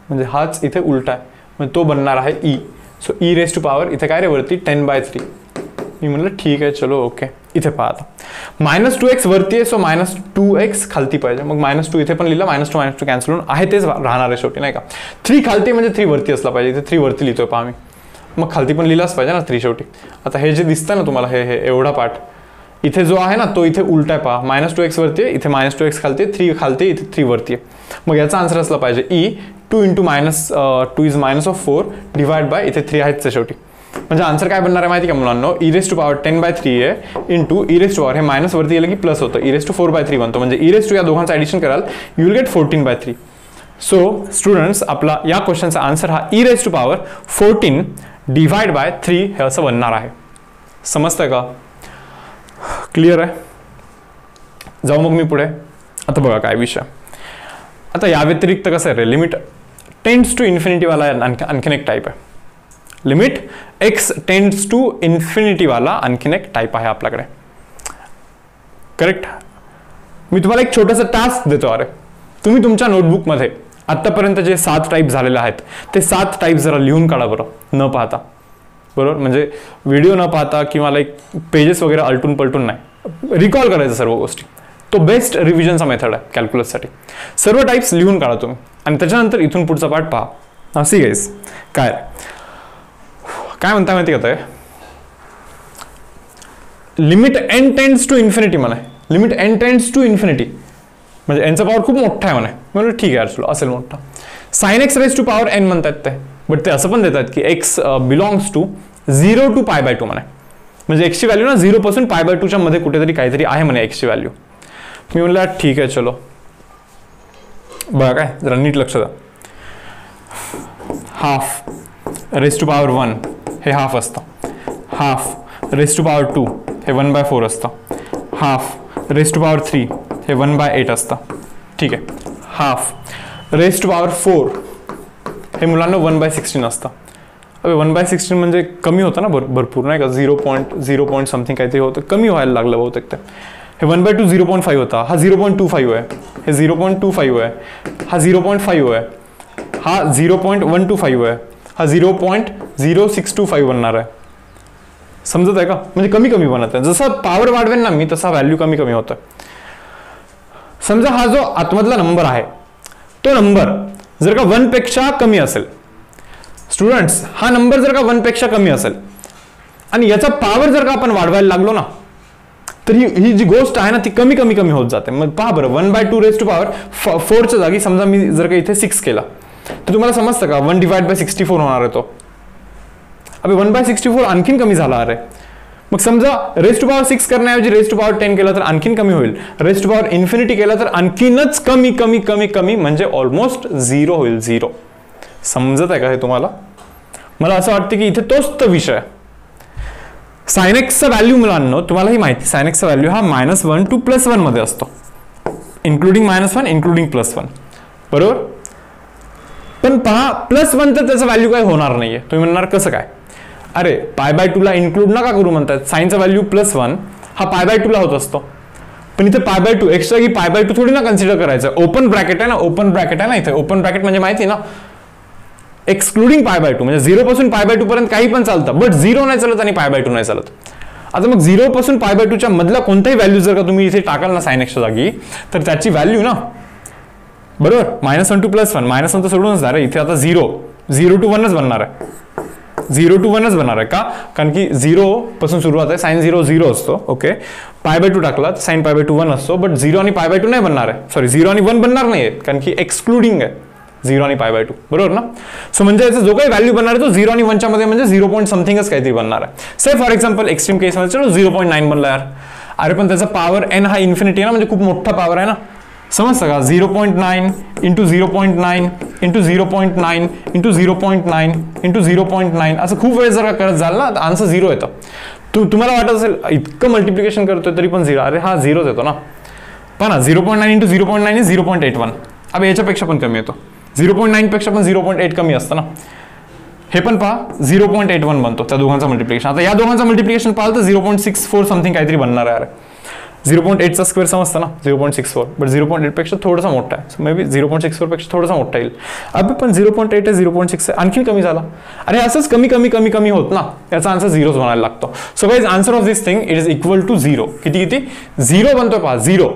म्हणजे हाच इथे उलटा आहे, म्हणजे तो बनणार आहे e. So e raise to power इथे काय रे वरती 10/3. मी म्हणलं ठीक आहे चलो ओके. इथे पहा आता -2x वरती आहे, सो -2x खालती पाहिजे, मग -2 इथे पण लिहिलं, -2 कॅन्सल होऊन आहे तेच राहणार आहे शेवटी नाही का. 3 खालती म्हणजे 3 वरती असला पाहिजे, इथे 3 वरती लिहितोय पहा मी, मग खालती पण लिहिलाच पाहिजे ना 3 शेवटी. आता हे जे दिसतं ना तुम्हाला हे एवढा पार्ट इथे जो आहे ना तो इथे उलटा आहे पहा, -2x वरती आहे, इथे -2x खालती, 3 खालती, इथे 3 वरती आहे. मग याचा आन्सर असला पाहिजे E 2 × -2 इज -4 डिवाइड बाय इथे 3 आहेच शेवटी. म्हणजे आन्सर काय बनणार आहे माहिती का मुलांनो, e⁻10/3 आहे इंटू e⁻, हे मायनस वरती गेलं की प्लस होतं, e⁴/3 बनतो, म्हणजे e⁻ या दोघांचं ॲडिशन कराल you will get 14/3. So students आपला या क्वेश्चनचा आन्सर हा e⁻14 डिवाइड बाय 3 हे असं बनणार आहे. समजतंय का? क्लिअर आहे? जाऊ मग मी पुढे. आता बघा काय विषय, आता या व्यतिरिक्त कसं आहे रे, लिमिट टेंड्स टू इन्फिनिटी वाला आणखीन एक टाईप आहे, limit x tends to infinity वाला आणखीन एक टाईप आहे आपल्याकडे. करेक्ट? मी तुम्हाला एक छोटासा टास्क देतो. अरे तुम्ही तुमच्या नोटबुकमध्ये आत्तापर्यंत जे 7 टाईप झालेले आहेत ते 7 टाईप जरा लिहून काढा बरं, न पाहता. बरोबर, म्हणजे व्हिडिओ न पाहता किंवा लाईक पेजेस वगैरे अलटून पलटून नाही, रिकॉल करायचं सर्व गोष्टी. तो बेस्ट रिव्हिजनचा मेथड आहे कॅल्क्युलससाठी. सर्व टाईप्स लिहून काढा तुम्ही आणि त्याच्यानंतर इथून पुढचा पार्ट पहा. अशी गाईस काय म्हणता माहिती का, limit n tends to infinity म्हणाय, limit n tends to infinity म्हणजे nचा पॉवर खूप मोठा आहे म्हणाय. म्हणजे ठीक आहे चलो असेल मोठा. sin x raised to power n म्हणतात ते, बट ते असं पण देतात की x बिलॉंग्स टू 0 to π/2 म्हणाय, म्हणजे x ची व्हॅल्यू ना 0 पासून π/2 च्या मध्ये कुठेतरी काहीतरी आहे म्हणे x ची व्हॅल्यू. मी म्हणलं ठीक आहे चलो. बघा काय जरा नीट लक्ष द्या. हाफ रेस टू पॉवर 1 हे हाफ असतं, हाफ रेस टू पॉवर 2 हे 1/4 असतं, हाफ रेस टू पॉवर 3 हे 1/8 असतं. ठीक आहे, हाफ रेस टू पॉवर 4 हे मुलांना 1/16 असतं. अबे 1/16 म्हणजे कमी होतं ना भरपूर नाही का, 0 समथिंग काहीतरी होतं, कमी व्हायला लागलं बहुतेक ते. हे 1/2 0.5 होता, हा 0.25 आहे, हे 0.25 आहे, हा 0.5 आहे, हा 0.125 आहे, हा 0.0625 बनणार आहे. समजत आहे का? म्हणजे कमी कमी बनत आहे, जसं पॉवर वाढवेल ना मी तसा व्हॅल्यू कमी कमी होतं. समजा हा जो आतमधला नंबर आहे तो नंबर जर का 1 पेक्षा कमी असेल, स्टुडंट्स हा नंबर जर का 1 पेक्षा कमी असेल आणि याचा पॉवर जर का आपण वाढवायला लागलो ना तर ही जी गोष्ट आहे ना ती कमी कमी कमी होत जाते. मग पहा बरं, 1/2 रेस टू पॉवर 4च्या जागी समजा मी जर का इथे 6 केला तर तुम्हाला समजतं का 1/64 होणार आहे तो. अबे 1/64 आणखीन कमी झाला अरे. मग समजा रेस टू पॉवर 6 करण्याऐवजी रेस टू पॉवर 10 केला तर आणखीन कमी होईल, रेस टू पॉवर इन्फिनिटी केला तर आणखीनच कमी कमी कमी कमी म्हणजे ऑलमोस्ट 0 होईल, 0. समजत आहे का हे तुम्हाला? मला असं वाटतं की इथे तोच तो विषय. साइन एक्सचा व्हॅल्यू मुलांनो तुम्हालाही माहिती, साइन एक्सचा व्हॅल्यू हा -1 to +1 मध्ये असतो, इन्क्लुडिंग -1 इन्क्लुडिंग +1. बरोबर? पण पहा +1 तर त्याचा व्हॅल्यू काय होणार नाहीये. तुम्ही म्हणणार कसं काय? अरे π/2 ला इन्क्लूड नका करू म्हणतात, साइनचा व्हॅल्यू +1 हा π/2 ला होत असतो, पण इथे π/2 एक्स्ट्रा की π/2 थोडी ना कन्सिडर करायचं. ओपन ब्रॅकेट आहे ना, ओपन ब्रॅकेट आहे ना इथे, ओपन ब्रॅकेट म्हणजे माहिती ना एक्सक्लुडिंग π/2 म्हणजे 0 पासून π/2 पर्यंत काही पण चालतं, बट 0 नाही चालत आणि π/2 नाही चालत. आता मग 0 पासून π/2 च्या मधला कोणताही व्हॅल्यू जर का तुम्ही इथे टाकाल ना साइन एक्सच्या जागी तर त्याची व्हॅल्यू ना बरोबर -1 to +1, -1 तर सोडूनच जा रे, इथे आता 0 to 1च बनणार आहे, 0 to 1च बनणार आहे. का? कारण की 0 पासून सुरुवात आहे, साइन 0 0 असतो. ओके, π/2 टाकला साइन π/2 1 असतो, बट 0 आणि π/2 नाही बनणार आहे, सॉरी 0 आणि 1 बनणार नाही कारण की एक्सक्लुडिंग आहे 0 आणि π/2. बरोबर ना? सो म्हणजे याचा जो काही व्हॅल्यू बनणार आहे तो 0 आणि 1च्या मध्ये म्हणजे 0 पॉईंट समथिंगच काहीतरी बनणार आहे. से फॉर एक्झाम्पल एक्स्ट्रीम केसमध्ये चलो 0.9 बनला यार. अरे पण त्याचा पॉवर n हा इन्फिनिटी आहे ना, म्हणजे खूप मोठा पॉवर आहे ना. समजतं का? 0.9 इंटू 0.9 इंटू 0.9 इंटू 0.9 इंटू 0.9 असं खूप वेळ जर का करत जाल ना तर आन्सर 0 येतं. तुम्हाला वाटत असेल इतकं मल्टिप्लिकेशन करतोय तरी पण 0, अरे हा 0च येतो ना. पहा ना 0.9 इंटू 0.9 इज 0.81. अब याच्यापेक्षा पण कमी येतो, 0.9 पेक्षा पण 0.8 कमी असतं ना. हे पण पहा 0.81 बनतो त्या दोघांचा मल्टिप्लिकेशन. आता या दोघांचा मल्टिप्लिकेशन पाहाल तर 0.64 समथिंग काहीतरी बनणार आहे. 0.8चा स्क्वेअर समजतं ना 0.64, बट 0.8 पेक्षा थोडासा मोठा आहे. सो मे बी 0.64 पेक्षा थोडासा मोठा येईल. अबे पण 0.8 आहे 0.6 आहे आणखी कमी झाला. अरे असंच कमी कमी कमी कमी होत ना, याचा आन्सर 0 बनायला लागतो. So guys answer of this thing it is equal to 0. किती किती 0 बनतोय पहा 0.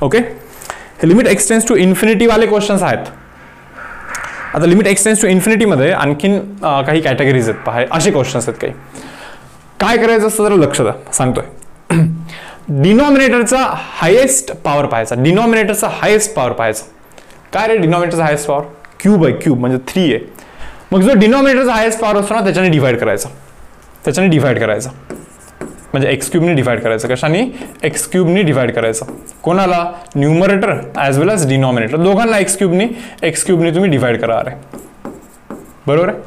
ओके, हे लिमिट एक्सटेंड्स टू इन्फिनिटी वाले क्वेश्चन्स आहेत. आता लिमिट एक्सटेंड्स टू इन्फिनिटी मध्ये आणखीन काही कॅटेगरीज आहेत पहा, असे क्वेश्चन्स आहेत काही. काय करायचं असतं जरा लक्ष द्या सांगतोय. डिनॉमिनेटरचा हायेस्ट पॉवर पाहायचा. डिनॉमिनेटरचा हायेस्ट पॉवर पाहायचा. काय रे डिनॉमिनेटरचा हायेस्ट पॉवर? क्यूब आहे, क्यूब म्हणजे 3 आहे. मग जो डिनॉमिनेटरचा हायेस्ट पॉवर असतो ना त्याच्याने डिवाइड करायचा. त्याच्याने डिवाइड करायचा म्हणजे एक्स क्यूबनी डिवाइड करायचं. कशाने? एक्स क्यूबनी डिवाइड करायचं. कोणाला? न्यूमरेटर ॲज वेल ॲज डिनॉमिनेटर दोघांना एक्स क्यूबनी तुम्ही डिवाइड करा. अरे बरोबर आहे.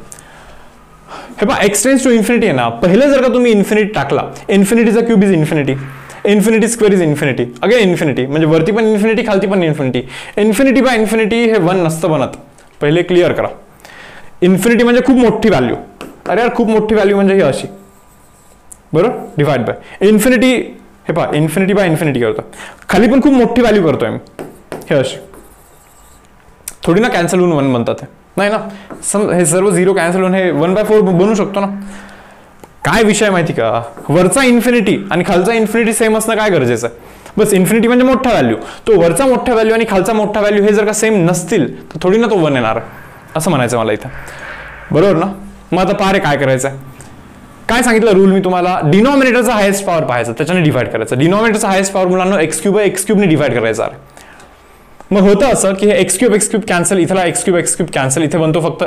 हे पहा एक्सटेंड्स टू इन्फिनिटी आहे ना, पहिले जर का तुम्ही इन्फिनिटी टाकला, इन्फिनिटीचा cube is infinity, infinity square is infinity, again infinity म्हणजे वरती पण इन्फिनिटी खालती पण इन्फिनिटी. इन्फिनिटी बाय इन्फिनिटी हे 1 नसतं बनत. पहिले क्लिअर करा. इन्फिनिटी म्हणजे खूप मोठी व्हॅल्यू. अरे यार खूप मोठी व्हॅल्यू म्हणजे ही अशी, बरोबर, डिवाइड बाय इन्फिनिटी. हे पहा इन्फिनिटी बाय इन्फिनिटी करतो, खाली पण खूप मोठी व्हॅल्यू करतोय मी, हे अशी थोडी ना कॅन्सल होऊन 1 बनतात. नाही ना, हे सर्व 0 कॅन्सल होऊन हे 1/4 बनू शकतो ना. काय विषय माहिती का, वरचा इन्फिनिटी आणि खालचा इन्फिनिटी सेम असणं काय गरजेचं आहे. बस इन्फिनिटी म्हणजे मोठा व्हॅल्यू, तो वरचा मोठा व्हॅल्यू आणि खालचा मोठा व्हॅल्यू हे जर का सेम नसतील तर थोडी ना तो 1 येणार आहे, असं म्हणायचं मला इथं. बरोबर ना. मग आता पहा रे काय करायचं आहे. काय सांगितलं रूल मी तुम्हाला, डिनॉमिनेटरचा हायेस्ट पॉवर पाहायचा, त्याच्याने डिवाइड करायचं. डिनॉमिनेटरचा हायेस्ट पॉवर मुलांना एक्स क्यूब आहे, एक्स क्यूबने डिवाइड करायचा. मग होतं असं की हे एक्स क्यूब कॅन्सल, इथला एक्स क्यूब कॅन्सल, इथे बनतो फक्त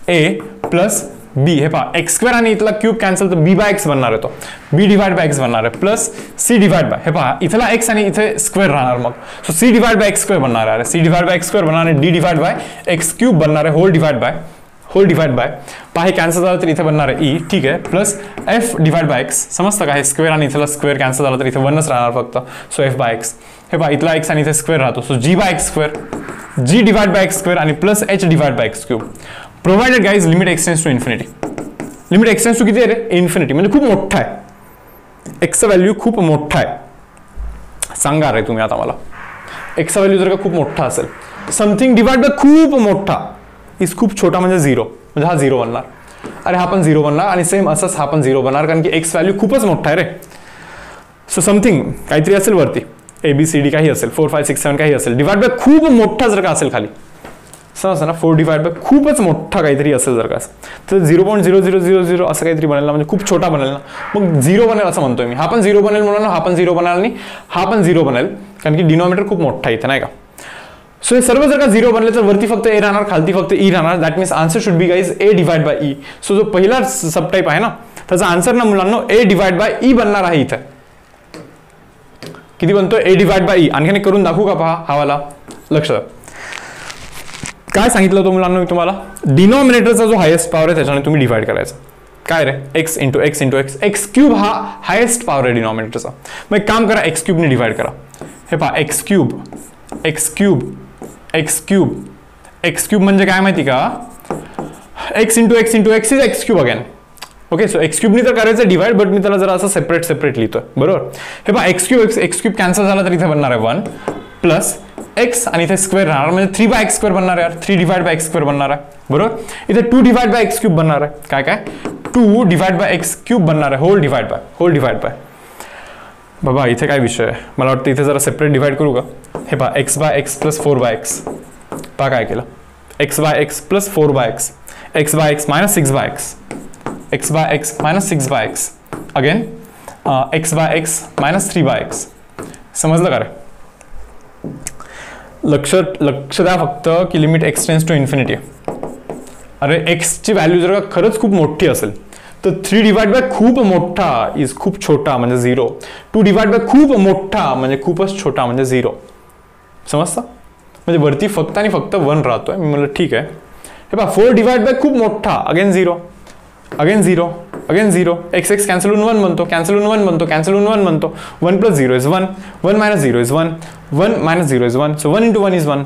ए प्लस बी. हे पहा एक्स स्क्वेअर आणि इथला क्यूब कॅन्सल तर बी बाय एक्स बनणार आहे, तो बी डिवाइड बाय एक्स बनणार आहे, प्लस सी डिवाइड बाय, हे पहा इथला एक्स आणि इथे स्क्वेअर राहणार, मग so C divide by x square बनणार आहे. C divide by x square बनणार आहे, D divide by x cube बनणार आहे, होल डिवाइड बाय पहा हे कॅन्सल झालं तर इथे बनणार आहे ई, ठीक आहे, plus F divide by x. समजतं का, हे स्क्वेअर आणि इथला स्क्वेअर कॅन्सल झालं तर इथे 1च राहणार फक्त, सो एफ बाय एक्स. हे पहा इथला एक्स आणि इथे स्क्वेअर राहतो, so g by x square, g divide by x square आणि plus h divide by x cube. Provided guys limit x tends to infinity. Limit x tends to किती आहे रे? Infinity म्हणजे खूप मोठा आहे, एक्सचा व्हॅल्यू खूप मोठा आहे. सांगा रे तुम्ही आता मला, एक्सचा व्हॅल्यू जर का खूप मोठा असेल, समथिंग डिवाइड बाय खूप मोठा इज खूप छोटा म्हणजे 0, म्हणजे हा 0 बनणार. अरे हा पण 0 बनणार आणि सेम असंच हा पण 0 बनणार, कारण की एक्स व्हॅल्यू खूपच मोठा आहे रे. सो समथिंग काहीतरी असेल वरती, ABCD काही असेल, 4 5 6 7 काही असेल, डिवाइड बाय खूप मोठा जर का असेल खाली, समजतं ना, 4 डिवाइड बाय खूपच मोठा काहीतरी असेल जर का, तर 0.0000 असं काहीतरी बनेल ना, म्हणजे खूप छोटा बनेल ना, मग 0 बनेल असं म्हणतोय मी. हा पण 0 बनेल म्हणून हा पण 0 बनेल आणि हा पण 0 बनेल, कारण की डिनॉमिनेटर खूप मोठा इथे, नाही का. सो हे सर्व जर का 0 बनले तर वरती फक्त ए राहणार, खालती फक्त ई राहणार. That means answer should be guys A divide by E. So जो पहिला सबटाईप आहे ना त्याचा आन्सर ना मुलांना ए डिवाइड बाय ई बनणार आहे. इथे किती बनतो? ए डिवाइड बाय ई. आणखीन एक करून दाखवू का पहा हा वाला, लक्ष द्या. काय सांगितलं होतं मुलांना मी तुम्हाला, डिनॉमिनेटरचा जो हायेस्ट पॉवर आहे त्याच्याने तुम्ही डिवाइड करायचा. काय रे? X into x into x. X cube हा हायेस्ट पॉवर आहे डिनॉमिनेटरचा. मग एक काम करा, एक्स क्यूबने डिवाइड करा. हे पहा x cube x cube x cube. X cube म्हणजे काय माहिती का, x into x into x is x cube again. Okay, so x क्यूबनी तर करायचं डिवाइड, बट मी त्याला जरा असं सेपरेट लिहितोय, बरोबर. हे पहा एक्स क्यूब कॅन्सल झाला तर इथे बनणार आहे 1 प्लस एक्स आणि इथे स्क्वेअर राहणार, म्हणजे 3 बाय एक्स स्क्वेअर बनणार आहे यार, 3 डिवाइड बाय एक्स स्क्वेअर बनणार आहे, बरोबर. इथे 2 डिवाइड बाय एक्स क्यूब बनणार आहे, काय 2 डिवाइड बाय एक्स क्यूब बनणार आहे, होल डिवाइड बाय. बाबा इथे काय विषय आहे, मला वाटतं इथे जरा सेपरेट डिवाइड करू का. हे पहा x by x plus 4 by x. पहा काय केलं, x by x plus 4 by x, x by x minus 6 by x, x by x minus 6 by x, again x by x minus 3 by x. समजलं का रे? लक्ष द्या फक्त की limit x tends to infinity. अरे एक्सची व्हॅल्यू जर का खरंच खूप मोठी असेल तर 3 डिवाइड बाय खूप मोठा इज खूप छोटा म्हणजे 0. 2 डिवाइड बाय खूप मोठा म्हणजे खूपच छोटा म्हणजे 0. समजतं? म्हणजे वरती फक्त आणि फक्त 1 राहतोय. मी म्हणलं ठीक आहे. हे पहा 4 डिवाइड बाय खूप मोठा, again 0 again 0 again 0. X x cancel होऊन 1 बनतो, कॅन्सल होऊन 1 बनतो, कॅन्सल होऊन 1 बनतो. 1 plus 0 is 1, 1 minus 0 is 1, 1 minus 0 is 1. So 1 into 1 is 1,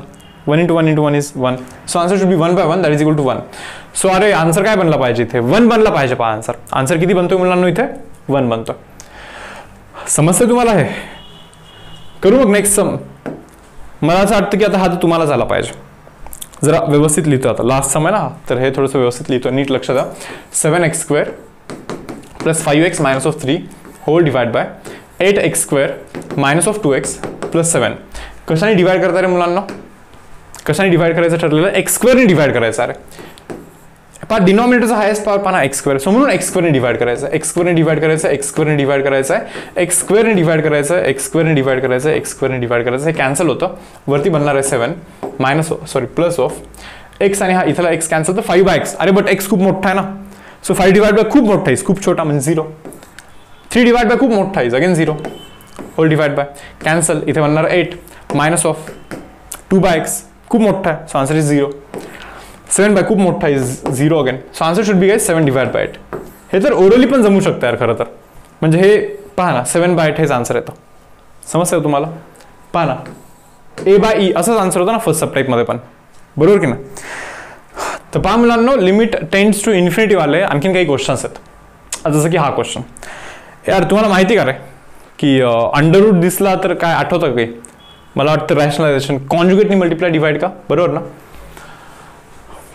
1 into 1 into 1 is 1. So answer should be 1 by 1 that is equal to 1. So अरे answer काय बनला पाहिजे इथे? 1 बनला पाहिजे. पहा आन्सर किती बनतोय मुलांना इथे? 1 बनतोय. समजतं तुम्हाला हे? करू मग नेक्स्ट सम. मला असं वाटतं की आता हा तर तुम्हाला झाला पाहिजे. जरा व्यवस्थित लिहितो आता, लास्ट सम आहे ना, तर हे थोडंसं व्यवस्थित लिहितो, नीट लक्ष द्या. 7x² plus 5x minus of 3 whole divide by 8x² minus of 2x plus 7. कशाने डिवाइड करता रे मुलांना? कशाने डिवाइड करायचं ठरलेलं? x² ने डिवाइड करायचं. अरे पहा डिनॉमिनेटरचा हायेस्ट पॉवर पहा ना x², सो म्हणून x² ने डिवाइड करायचं, x² ने डिवाइड करायचं, x² ने डिवाइड करायचं आहे, x² ने डिवाइड करायचं, x² ने डिवाइड करायचं, x² ने डिवाइड करायचं. हे कॅन्सल होतं, वरती बनणार आहे 7 मायनस प्लस ऑफ x आणि हा इथला x कॅन्सल तर 5/x. अरे बट x खूप मोठा आहे ना, सो 5 डिवाइड बाय खूप मोठा आहे, खूप छोटा म्हणजे 0. 3 डिवाइड बाय खूप मोठा आहे, again 0 whole divide by cancel, इथे बनणार 8 मायनस ऑफ 2/x खूप मोठा आहे, सो आन्सर इज 0. 7 बाय खूप मोठा is 0 again, so answer should B guys 7 divide by 8. हे तर ओरली पण जमू शकतं यार खरं तर, म्हणजे हे पहा ना 7 बाय 8 हेच आन्सर येतं. समजतं तुम्हाला? पहा ना A/E असंच आन्सर होतं ना फर्स्ट सब टाईपमध्ये पण, बरोबर की ना? तर पहा मुलांनो, लिमिट टेंड्स टू इन्फिनिटी वाले आणखीन काही क्वेश्चन्स आहेत. जसं की हा क्वेश्चन, यार तुम्हाला माहिती का रे की अंडर रूट दिसला तर काय आठवतं काही? मला वाटतं रॅशनलायझेशन कॉन्जुगेटनी मल्टिप्लाय डिवाइड का, बरोबर ना?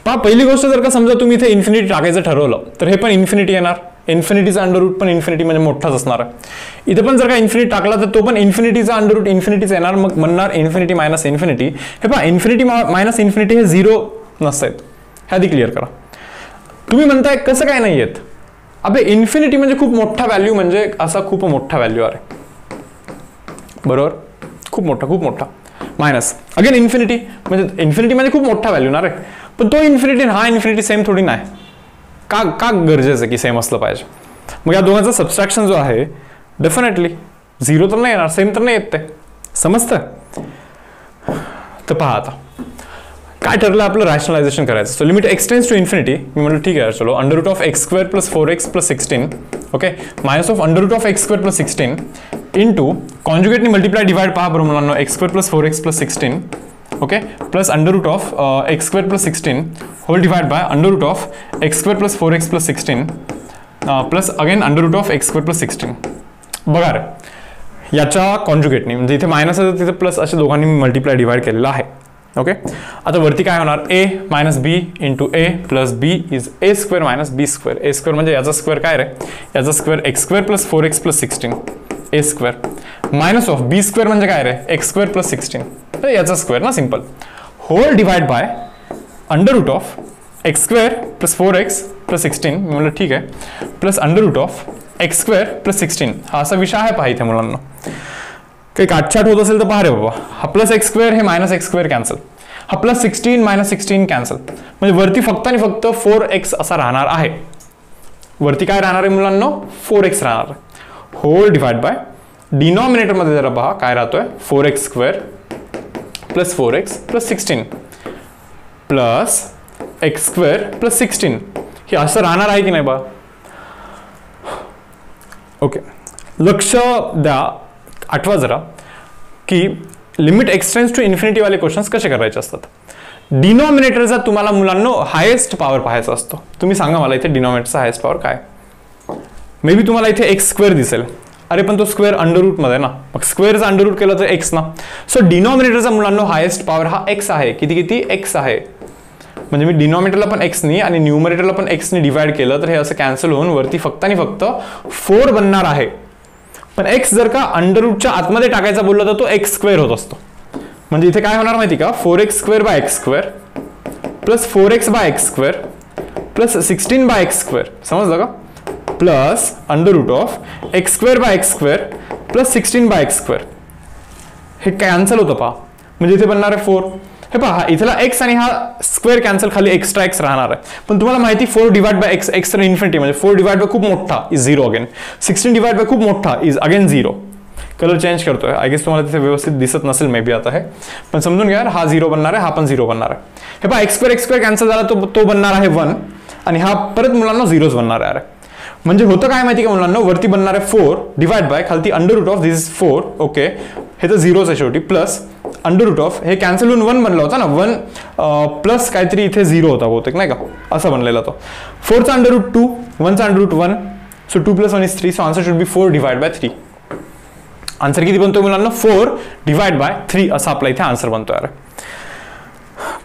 पहा पहिली गोष्ट, जर का समजा तुम्ही इथे इन्फिनिटी टाकायचं ठरवलं तर हे पण इन्फिनिटी येणार, इन्फिनिटीचा अंडर रूट पण इन्फिनिटी म्हणजे मोठाच असणार आहे. इथे पण जर का इन्फिनिटी टाकला तर तो पण इन्फिनिटीचा अंडर रूट इन्फिनिटीच येणार, मग म्हणणार इन्फिनिटी मायनस इन्फिनिटी. हे पहा इन्फिनिटी मायनस इन्फिनिटी हे 0 नसतात, हे आधी क्लिअर करा. तुम्ही म्हणताय कसं काय नाही येत? अबे इन्फिनिटी म्हणजे खूप मोठा व्हॅल्यू, म्हणजे असा खूप मोठा व्हॅल्यू आहे, बरोबर? खूप मोठा मायनस अगेन इन्फिनिटी म्हणजे खूप मोठा व्हॅल्यू ना रे, पण तो इन्फिनिटी हा इन्फिनिटी सेम थोडी नाही. का गरजेचं की सेम असलं पाहिजे? मग या दोघांचा सबस्ट्रॅक्शन जो आहे डेफिनेटली 0 तर नाही येणार, सेम तर नाही येत ते, समजतं? तर पहा आता काय ठरलं आपलं, रॅशनलायझेशन करायचं. So limit x tends to infinity, मी म्हटलं ठीक आहे चलो, under root of x² plus 4x plus 16 okay minus of under root of x² plus 16 into कॉन्जुगेटनी मल्टिप्लाय डिवाइड पहा बरं मुलांना, x² plus 4x plus 16 okay plus under root of x² plus 16 whole divide by under root of x² plus 4x plus 16 plus again under root of x² plus 16. बघा रे याच्या कॉन्जुगेटनी, म्हणजे इथे minus आहे तिथे plus, अशा दोघांनी मल्टिप्लाय डिवाइड केलेलं आहे. ओके आता वरती काय होणार, a minus B into a plus B is a² minus b². a² म्हणजे याचा स्क्वेअर काय रे, याचा square x² plus 4x plus 16 a² minus of b² म्हणजे काय रे, x² प्लस 16 याचा स्क्वेअर ना, simple. Whole divide by under root of x² plus 4x plus 16, मी म्हटलं ठीक आहे, plus under root of x² plus 16. हा असा विषय आहे पहा इथे मुलांना, काही काटछाट होत असेल तर पहा रे बाबा, हा प्लस x² हे मायनस x² कॅन्सल, हा प्लस 16 मायनस 16 कॅन्सल, म्हणजे वरती फक्त आणि फक्त 4x असा राहणार आहे. वरती काय राहणार आहे मुलांना, 4x राहणार आहे. होल डिवाइड बाय डिनॉमिनेटर मध्ये जरा पहा काय राहतोय, 4x² plus 4x plus 16 plus x² plus 16, हे असं राहणार आहे की नाही बा? ओके लक्ष द्या, आठवा जरा की लिमिट एक्सटेंड्स टू इन्फिनिटी वाले क्वेश्चन्स कसे करायचे असतात. डिनॉमिनेटरचा तुम्हाला मुलांनो हायेस्ट पॉवर पाहायचा असतो. तुम्ही सांगा मला इथे डिनॉमिनेटरचा हायेस्ट पॉवर काय? मे बी तुम्हाला इथे x² दिसेल, अरे पण तो स्क्वेअर अंडर रूट मध्ये ना, मग स्क्वेअरचा अंडर रूट केला तर x ना. सो डिनॉमिनेटरचा मुलांनो हायेस्ट पॉवर हा x आहे. किती x आहे, म्हणजे मी डिनॉमिनेटरला पण x नी आणि न्यूमरेटरला पण x नी डिवाइड केलं तर हे असं कॅन्सल होऊन वरती फक्त आणि फक्त 4 बनणार आहे. पण x जर का अंडर रूटच्या आतमध्ये टाकायचा बोलला तर तो x² होत असतो. म्हणजे इथे काय होणार माहिती का, 4x² by x² plus 4x by x² plus 16 by x², समजलं का? Plus under root of x² by x² plus 16 by x², हे कॅन्सल होतं पहा, म्हणजे इथे बनणार आहे 4. हे पहा इथला x आणि हा स्क्वेअर कॅन्सल, खाली एक्स्ट्रा x राहणार आहे. पण तुम्हाला माहिती 4 डिवाइड बाय x तर इन्फिनिटी, म्हणजे 4 डिवाइड बाय खूप मोठा इज 0 अगेन, 16 डिवाइड बाय खूप मोठा इज अगेन 0. कलर चेंज करतोय, आय गेस तुम्हाला तिथे व्यवस्थित दिसत नसेल मे बी आता हे, पण समजून घ्या हा 0 बनणार आहे, हा पण 0 बनणार आहे. हे पहा x² कॅन्सल झाला तो बनणार आहे 1 आणि हा परत मुलांना 0च बनणार आहे. म्हणजे होतं काय माहिती का मुलांना, वरती बनणार आहे 4 डिवाइड बाय खालती under root of this 4 okay, हे तर 0च आहे शेवटी, प्लस अंडर रूट ऑफ हे कॅन्सल होऊन 1 बनला होता ना, 1 प्लस काहीतरी इथे 0 होता बहुतेक नाही का, असा बनलेला तो. 4चा अंडर रूट 2, 1चा under root 1, so 2 + 1 = 3, so answer should be 4 divide by 3. Answer किती बनतोय मुलांना 4 डिवाइड बाय 3 असा आपला इथे आन्सर बनतोय. अरे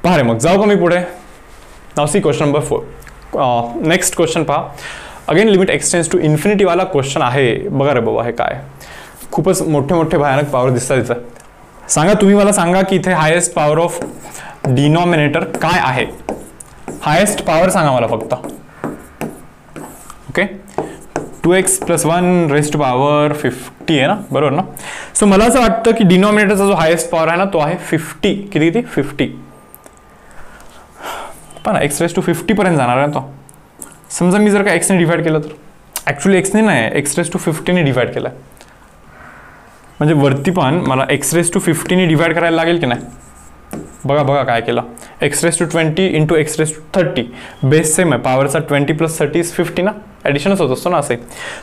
पहा रे, मग जाऊ का मी पुढे. Now see question number 4. Next question पहा. Again limit x tends to infinity वाला क्वेश्चन आहे. बघा रे बाबा, हे काय खूपच मोठे मोठे भयानक पॉवर दिसतात इथं. सांगा तुम्ही मला, सांगा की इथे हायेस्ट पॉवर ऑफ डिनॉमिनेटर काय आहे. हायेस्ट पॉवर सांगा मला फक्त. Okay, 2x + 1 raise to power 50 आहे ना, बरोबर ना. सो मला असं वाटतं की डिनॉमिनेटरचा जो हायेस्ट पॉवर आहे ना तो आहे 50. किती 50. पण x रेज टू 50 पर्यंत जाणार आहे तो. समजा मी जर का x ने डिवाइड केलं तर, ॲक्च्युली x ने नाही, x रेज टू 50 ने डिवाइड केलं. म्हणजे वरती पण मला x रेज टू 50 ने डिवाइड करायला लागेल की नाही. बघा बघा काय केलं. x raise to 20 into x raise to 30. Base same आहे, पॉवरचा 20 + 30 = 50 ना, ॲडिशनच होत असतो ना असे.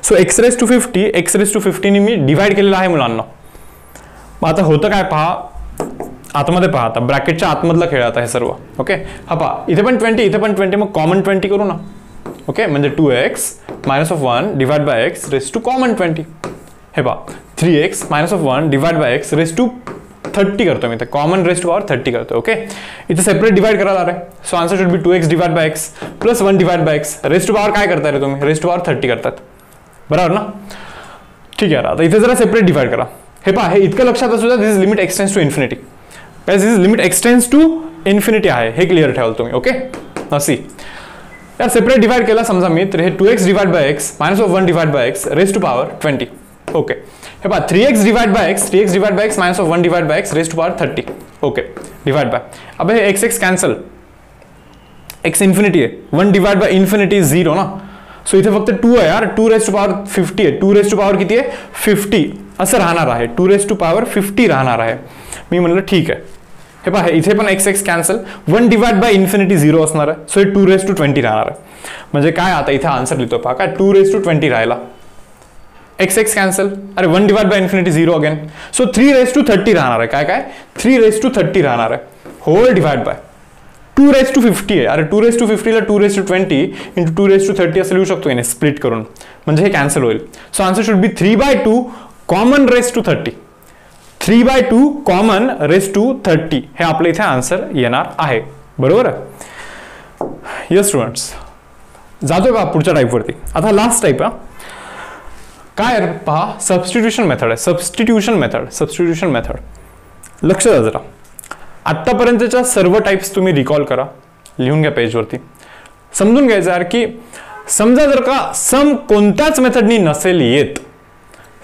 So x raise to 50 x raise to 50 ने मी डिवाइड केलेलं आहे मुलांना. मग आता होतं काय पहा, आतमध्ये पहा. आता ब्रॅकेटच्या आतमधला खेळ आता हे सर्व. ओके, हा पहा, इथे पण 20 इथे पण 20, मग कॉमन 20 करू ना. ओके, म्हणजे 2x - 1 divide by x raise to common 20. हे पहा 3x - 1 divide by x raise to 30 करतो मी, कॉमन रेज टू पॉवर 30 करतो. ओके, इथे सेपरेट डिवाइड करायला आहे. So answer should be 2x divide by x + 1 divide by x raise to power काय करताय रे तुम्ही, रेज टू पॉवर 30 करतात, बरोबर ना. ठीक आहे, आता इथे जरा सेपरेट डिवाइड करा. हे पहा, हे इतकं लक्षात असू द्या, this is limit x tends to infinity. काय this is limit x tends to infinity आहे, हे क्लिअर ठेवाल तुम्ही. ओके, सी यार सेपरेट डिवाइड केला समजा मी, तर हे 2x divide by x - 1 divide by x raise to power 20. Okay, हे पहा 3x divide by x 3x divide by x - 1 divide by x raise to power 30. Okay, divide by. अब हे x कॅन्सल, x इन्फिनिटी आहे, 1 divide by infinity 0 ना. So इथे फक्त 2 आहे यार, 2 रेज टू पॉवर 50 आहे. 2 रेज टू पॉवर किती आहे 50 असं राहणार आहे. 2 रेज टू पॉवर 50 राहणार आहे. मी म्हणलं ठीक आहे. हे पहा, इथे पण x cancel, 1 divide by infinity 0 असणार आहे. सो हे 2 रेज टू 20 राहणार आहे. म्हणजे काय, आता इथे आन्सर लिहितो पहा, काय 2 रेज टू 20 राहिला. x कॅन्सल, अरे 1 divide by infinity 0 again. So 3 raise to 30 राहणार आहे. काय काय 3 रेज टू 30 राहणार आहे. Whole divide by 2 raise to 50 आहे. अरे 2 रेज टू 50 ला 2 raise to 20 into 2 raise to 30 असं लिहू शकतो याने स्प्लिट करून, म्हणजे हे कॅन्सल होईल. So answer should be 3/2 common raise to 30. 3/2 common raise to 30 हे आपल्या इथे आन्सर येणार आहे, बरोबर. येस स्टुडंट्स, जातोय बा पुढच्या टाईपवरती. आता लास्ट टाईप आहे काय पहा, सबस्टिट्यूशन मेथड आहे. सबस्टिट्यूशन मेथड लक्ष द्या जरा. आत्तापर्यंतच्या सर्व टाईप्स तुम्ही रिकॉल करा, लिहून घ्या पेजवरती. समजून घ्यायचं यार की समजा जर का सम कोणत्याच मेथडनी नसेल येत,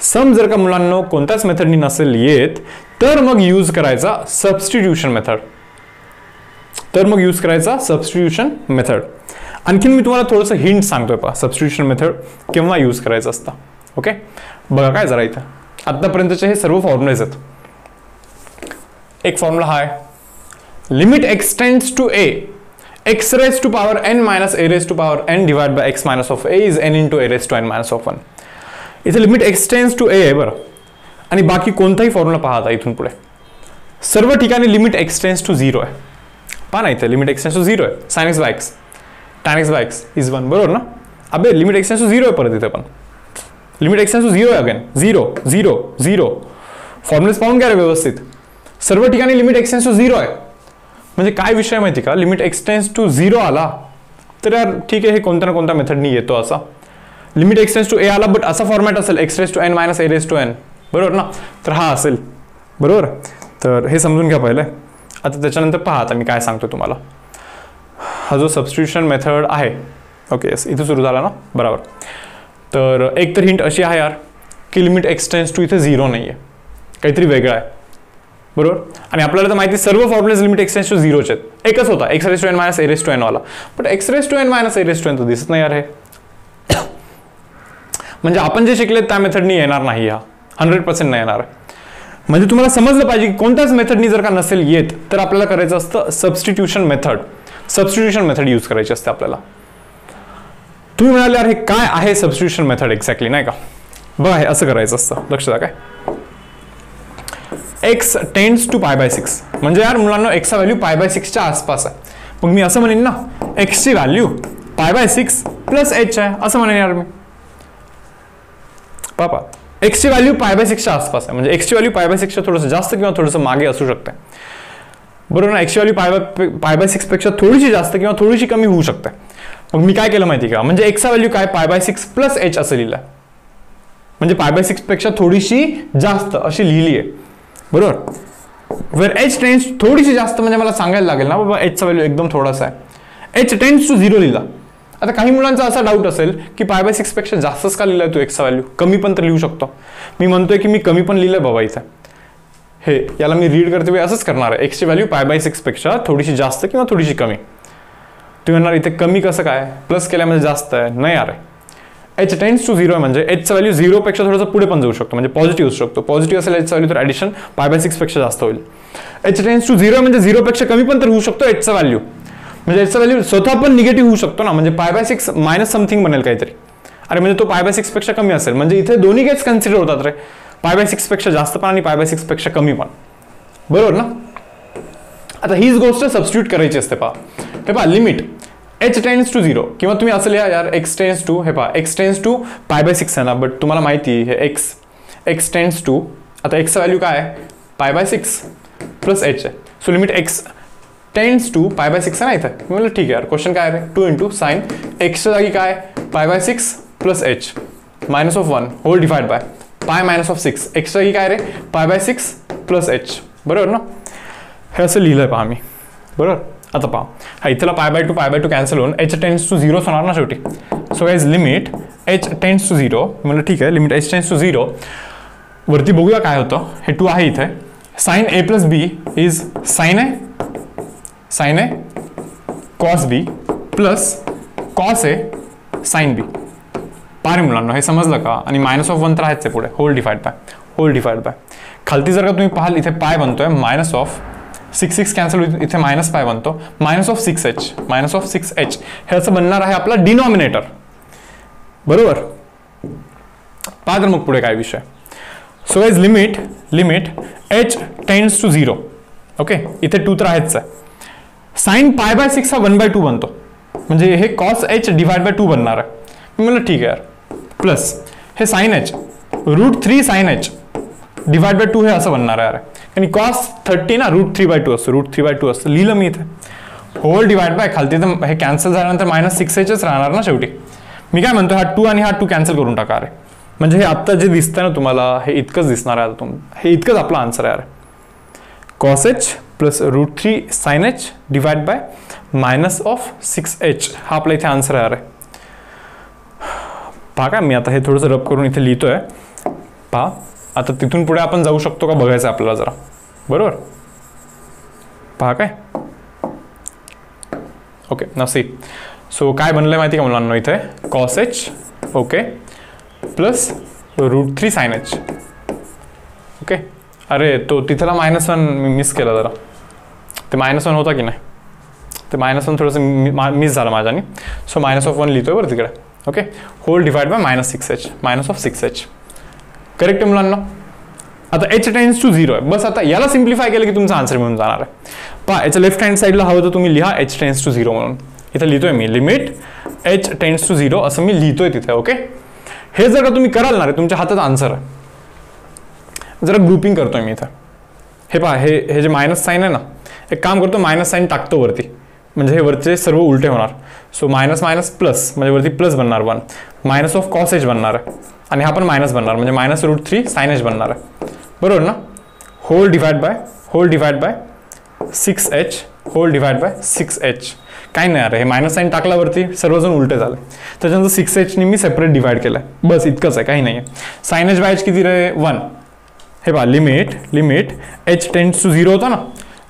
सम जर का मुलांना कोणत्याच मेथडनी नसेल येत, तर मग यूज करायचा सबस्टिट्यूशन मेथड. आणखीन मी तुम्हाला थोडंसं हिंट सांगतोय पहा, सबस्टिट्यूशन मेथड केव्हा यूज करायचं असतं. ओके, बघा काय जरा इथं आतापर्यंतचे हे सर्व फॉर्म्युलेज आहेत. एक फॉर्म्युला हा आहे, limit x tends to a x raise to power n minus a raise to power n divide by x minus of a is n into a raise to n minus of 1. इथे limit x tends to a आहे बरं. आणि बाकी कोणताही formula पहा आता इथून पुढे सर्व ठिकाणी लिमिट एक्सटेंड्स टू 0 आहे. पहा ना, इथे लिमिट एक्सटेंड्स टू 0 आहे. sin x by x tan x by x is 1, बरोबर ना. अबे लिमिट एक्सटेंड्स टू 0 आहे परत इथे पण. लिमिट एक्सटेंड्स टू 0 आहे अगेन. 0 0 0 फॉर्म्युलेज पाहून घ्या रे व्यवस्थित. सर्व ठिकाणी लिमिट एक्सटेंड्स टू 0 आहे. म्हणजे काय विषय माहिती का, लिमिट एक्सटेंड्स टू 0 आला तर यार ठीक आहे, हे कोणत्या ना कोणत्या मेथडनी येतो असा. लिमिट एक्सटेंड्स टू a आला बट असा फॉर्मॅट असेल x raise to n minus a raise to n, बरोबर ना. तर हा असेल, बरोबर. तर हे समजून घ्या पहिले. आता त्याच्यानंतर पहा आता मी काय सांगतो तुम्हाला. हा जो सबस्टिट्यूशन मेथड आहे, ओके यस, इथे सुरू झाला ना, बरोबर. तर एक तर हिंट अशी आहे यार की लिमिट एक्सटेंड्स टू इथे 0 नाही आहे, काहीतरी वेगळं आहे, बरोबर. आणि आपल्याला तर माहिती सर्व फॉर्म्युलेज लिमिट एक्सटेंड्स टू 0चे आहेत. एकच होता x raise to n minus a raise to n वाला, but x raise to n minus a raise to n तो दिसत नाही यार. हे म्हणजे आपण जे शिकले त्या मेथडनी येणार नाही, हा 100% नाही येणार. म्हणजे तुम्हाला समजलं पाहिजे की कोणत्याच मेथडनी जर का नसेल येत तर आपल्याला करायचं असतं सबस्टिट्यूशन मेथड यूज करायची असते आपल्याला. तुम्ही म्हणाले यार हे काय आहे सबस्टिट्यूशन मेथड एक्झॅक्टली, नाही का. बघा हे असं करायचं असतं, लक्ष द्या. काय x टेंड्स टू π/6 म्हणजे यार मुलांना x चा व्हॅल्यू π/6च्या आसपास आहे. मग मी असं म्हणेन ना, x ची व्हॅल्यू π/6 प्लस h आहे असं म्हणेन यार मी. पापा एक्सची व्हॅल्यू π/6च्या आसपास आहे, म्हणजे एक्सची व्हॅल्यू π/6च्या थोडंसं जास्त किंवा थोडंसं मागे असू शकते, बरोबर ना. एक्सची व्हॅल्यू π/6 पेक्षा थोडीशी जास्त किंवा थोडीशी कमी होऊ शकते. मग मी काय केलं माहिती का, म्हणजे एक्सचा व्हॅल्यू काय π/6 प्लस h असं लिहिलं, म्हणजे π/6 पेक्षा थोडीशी जास्त अशी लिहिली आहे, बरोबर. वेर h टेन्स थोडीशी जास्त म्हणजे मला सांगायला लागेल ना बाबा h चा व्हॅल्यू एकदम थोडासा आहे, h टेन्स टू 0 लिहिला. आता काही मुलांचा असा डाऊट असेल की π/6 पेक्षा जास्तच का लिहिलाय तू एक्सचा व्हॅल्यू, कमी पण तर लिहू शकतो. मी म्हणतोय की मी कमी पण लिहिलंय बाबा इथं, हे याला मी रीड करते वेळी असंच करणार आहे, एक्सची व्हॅल्यू π/6 पेक्षा थोडीशी जास्त किंवा थोडीशी कमी. तुम्ही म्हणणार इथे कमी कसं काय, प्लस केल्यामध्ये जास्त आहे, नाही अरे h टेन्स टू 0 आहे म्हणजे h चा व्हॅल्यू 0 पेक्षा थोडंसं पुढे पण जाऊ शकतो, म्हणजे पॉझिटिव्ह असू शकतो. पॉझिटिव्ह असेल h चा व्हॅल्यू तर ॲडिशन π/6 पेक्षा जास्त होईल. h टेन्स टू 0 म्हणजे 0 पेक्षा कमी पण तर होऊ शकतो h चा व्हॅल्यू, म्हणजे h चा व्हॅल्यू स्वतः पण निगेटिव्ह होऊ शकतो ना, म्हणजे π/6 मायनस समथिंग बनेल काहीतरी. अरे म्हणजे तो π/6 पेक्षा कमी असेल, म्हणजे इथे दोन्ही केस कन्सिडर होतात रे, π/6 पेक्षा जास्त पण आणि π/6 पेक्षा कमी पण, बरोबर ना. आता हीच गोष्ट सबस्टिट्यूट करायची असते पहा. हे पहा लिमिट h टेन्स टू 0 किंवा तुम्ही असं लिहा यार x टेन्स टू, हे पहा x टेन्स टू π/6 आहे ना, बट तुम्हाला माहिती हे x टेन्स टू, आता x चा व्हॅल्यू काय आहे π/6 प्लस h आहे, so limit x tends to π/6 आहे ना इथे. मी म्हणलं ठीक आहे यार, क्वेश्चन काय आहे 2 × साइन एक्सच्या जागी काय π/6 plus h minus of 1 whole divide by pi minus of 6 एक्सच्या जागी काय रे π/6 प्लस h, बरोबर ना. हे असं लिहिलंय पहा मी, बरोबर. आता पहा हा इथला π/2 कॅन्सल होऊन h टेन्स टू 0 होणार ना शेवटी. So guys limit h tends to 0, म्हणजे ठीक आहे लिमिट h टेन्स टू 0 वरती बघूया काय होतं. हे 2 आहे इथे, sine a plus b is sine a cos b plus cos a sine b. पारे मुलांना हे समजलं का. आणि मायनस ऑफ 1 तर आहेच आहे पुढे, होल डिवाइड बाय खालती जर का तुम्ही पाहाल इथे पाय बनतोय मायनस ऑफ 6 कॅन्सल होईल, इथे मायनस पाय बनतो मायनस ऑफ 6h हे असं बनणार आहे आपला डिनॉमिनेटर, बरोबर. पहा तर मग पुढे काय विषय. So guys limit h tends to 0, okay. इथे 2 तर आहेच आहे, साइन π/6 हा 1/2 बनतो, म्हणजे हे कॉस h डिवाइड बाय 2 बनणार आहे. मी म्हणलं ठीक आहे यार, प्लस हे sine h √3 sine h divide by 2 हे असं बनणार आहे. आणि कॉस 30 ना √3/2 असतो, √3/2 असतं, लिहिलं मी इथे. होल डिवाइड बाय खालती तर हे कॅन्सल झाल्यानंतर -6hच राहणार ना शेवटी. मी काय म्हणतो हा 2 आणि हा 2 कॅन्सल करून टाका अरे, म्हणजे हे आत्ता जे दिसतंय ना तुम्हाला हे इतकंच दिसणार आहे. आता हे इतकंच आपला आन्सर आहे अरे. Cos h plus √3 sine h divide by minus of 6h हा आपला इथे आन्सर आहे अरे. पहा का मी आता हे थोडंसं रब करून इथे लिहितोय. पहा आता तिथून पुढे आपण जाऊ शकतो का बघायचं आपल्याला जरा, बरोबर. पहा काय ओके ना सी. सो काय बनलंय माहिती का मुलांना इथे cos h okay plus √3 sine h, okay. अरे तो तिथला -1 मी मिस केला जरा, ते -1 होता की नाही, ते -1 थोडंसं मिस झालं माझ्याने. सो मायनस ऑफ 1 लिहितोय बरं तिकडे, okay. Whole divide by -6h minus of 6h, correct आहे मुलांना. आता h टेन्स टू 0 आहे, बस आता याला सिम्प्लिफाय केलं की तुमचा आन्सर मिळून जाणार आहे. पहा याच्या लेफ्ट हँड साईडला हवं तर तुम्ही लिहा h टेन्स टू 0 म्हणून. इथं लिहितोय मी लिमिट h टेन्स टू 0 असं मी लिहितोय तिथे, ओके. हे जर का तुम्ही कराल ना रे तुमच्या हातात आन्सर आहे. जरा ग्रुपिंग करतोय मी इथं. हे पहा हे जे मायनस साईन आहे ना, एक काम करतो मायनस साईन टाकतो वरती, म्हणजे हे वरचे सर्व उलटे होणार. सो मायनस मायनस प्लस म्हणजे वरती प्लस बनणार 1 मायनस ऑफ कॉस h बनणार आहे, आणि हा पण मायनस बनणार म्हणजे मायनस √3 साइन h बनणार आहे, बरोबर ना. Whole divide by 6h whole divide by 6h. काही नाही अरे हे मायनस साईन टाकल्यावरती सर्वजण उलटे झाले, त्याच्यानंतर 6h ने मी सेपरेट डिवाइड केलं, बस इतकंच आहे, काही नाही आहे. साइन h बाय h किती रे 1. हे पहा लिमिट h टेन्स टू 0 होता ना,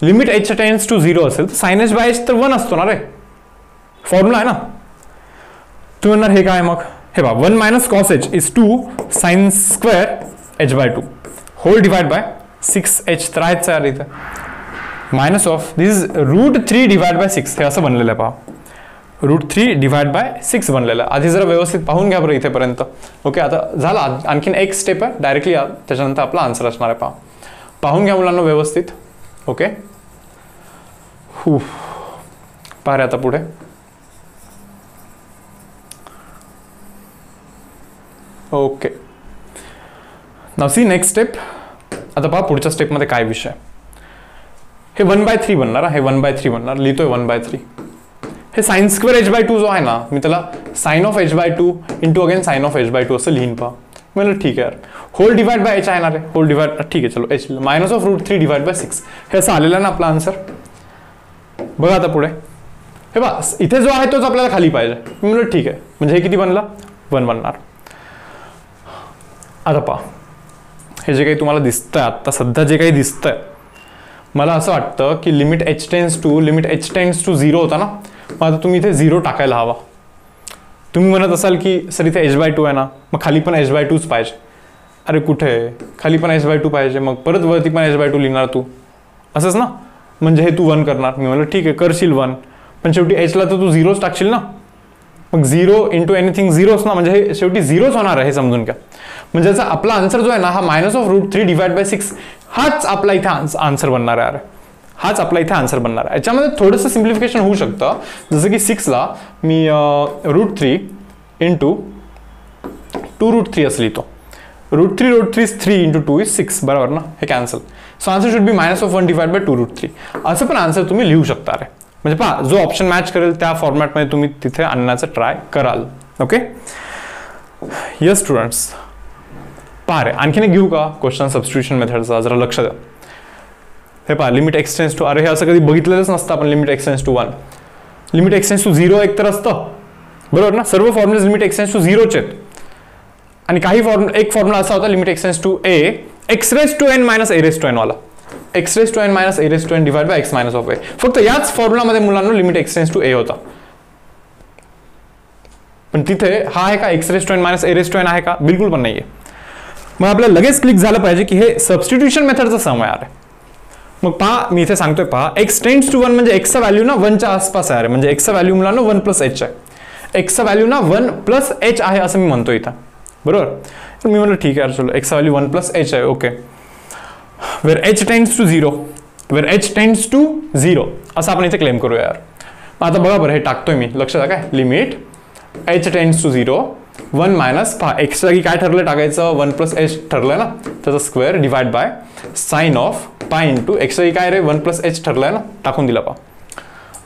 लिमिट h टेन्स टू 0 असेल तर साइन h बाय h तर 1 असतो ना रे, फॉर्म्युला आहे ना. तुम्ही म्हणणार हे काय मग, हे पहा 1 minus cos h is 2 sine square h by 2 whole divide by 6h तर आहेच यार इथं. Minus of this is √3 divide by 6 हे असं बनलेलं आहे पहा, √3 डिवाइड बाय 6 बनलेलं आहे. आधी जरा व्यवस्थित पाहून घ्या बरं इथेपर्यंत, ओके. आता झाला आणखीन एक स्टेप आहे डायरेक्टली त्याच्यानंतर आपला आन्सर असणार आहे. पहा पाहून घ्या मुलांना व्यवस्थित, ओके. पहा रे आता पुढे ओके. नाव सी नेक्स्ट स्टेप. आता पहा पुढच्या स्टेपमध्ये काय विषय. हे 1/3 बनणार, हे 1/3 बनणार, लिहितोय 1/3. हे साइन स्क्वेअर h/2 जो आहे ना, मी त्याला sine of h/2 into again sine of h/2 असं लिहिन. पहा म्हणलं ठीक आहे यार, होल डिवाइड बाय h आहे ना रे, होल डिवाइड ठीक आहे चलो h -√3 डिवाइड बाय 6 हे असं आलेलं ना आपला आन्सर. बघा आता पुढे हे बघा इथे जो आहे तोच आपल्याला खाली पाहिजे. मी म्हणलं ठीक आहे, म्हणजे हे किती बनला 1 बनणार. आता पहा हे जे काही तुम्हाला दिसतंय आता सध्या जे काही दिसतंय, मला असं वाटतं की लिमिट h टेन्स टू 0 होता ना, मग आता तुम्ही इथे 0 टाकायला हवा. तुम्ही म्हणत असाल की सर इथे h/2 आहे ना, मग खाली पण h/2च पाहिजे. अरे कुठे खाली पण h/2 पाहिजे, मग परत वरती पण h/2 लिहिणार तू असंच ना, म्हणजे हे तू 1 करणार. मी म्हणलं ठीक आहे करशील 1, पण शेवटी hला तर तू 0च टाकशील ना, मग 0 इंटू एनिथिंग 0च ना, म्हणजे हे शेवटी 0च होणार आहे हे समजून घ्या. म्हणजे याचा आपला आन्सर जो आहे ना हा -√3 डिवाइड बाय 6 हाच आपला इथे आन्सर बनणार आहे. हाच आपला इथे आन्सर बनणार आहे. याच्यामध्ये थोडंसं सिम्प्लिफिकेशन होऊ शकतं, जसं की 6ला मी √3 इंटू 2√3 असं लिहितो. √3 is 3 इंटू 2 is 6 बरोबर ना, हे cancel. So answer should be -1 divide bye 2√3 असं पण आन्सर तुम्ही लिहू शकता. अरे म्हणजे पहा जो ऑप्शन मॅच करेल त्या फॉर्मॅटमध्ये तुम्ही तिथे आणण्याचं ट्राय कराल. ओके यस स्टुडंट्स, पहा रे आणखीन एक घेऊ का क्वेश्चन सबस्टिट्यूशन मेथडचा, जरा लक्ष द्या. हे पहा लिमिट x टेन्स टू, अरे हे असं कधी बघितलेलंच नसतं आपण. Limit x tends to 1, limit x tends to 0 एक तर असतं बरोबर ना, सर्व फॉर्म्युले लिमिट x टेन्स टू 0चे आहेत. आणि काही एक फॉर्म्युला असा होता limit x tends to a x⁻n - a⁻n वाला, x⁻n - a⁻n divide by x - of a. फक्त याच फॉर्म्युलामध्ये मुलांना limit x tends to a होता, पण तिथे हा आहे का x⁻n - a⁻n आहे का, बिलकुल पण नाहीये. मग आपल्याला लगेच क्लिक झालं पाहिजे की हे सबस्टिट्यूशन मेथडचा सम आहे. मग पहा मी इथे सांगतोय पहा x टेन्स टू 1 म्हणजे x चा व्हॅल्यू ना 1 च्या आसपास आहे. म्हणजे x चा व्हॅल्यू मुलांना 1 + h आहे, x चा व्हॅल्यू ना 1 + h आहे असं मी म्हणतो इथं बरोबर. तर मी म्हणलं ठीक आहे चलो x चा व्हॅल्यू 1 + h आहे. Okay where h tends to 0, where h tends to 0 असं आपण इथे क्लेम करूया यार. आता बघा बरं हे टाकतोय मी, लक्षात काय limit h tends to 0 1 minus पहा x जागी काय ठरलं टाकायचं 1 + h ठरलंय ना, त्याचा square divide by sine of pi into x जागी काय रे 1 + h ठरलंय ना, टाकून दिला पहा.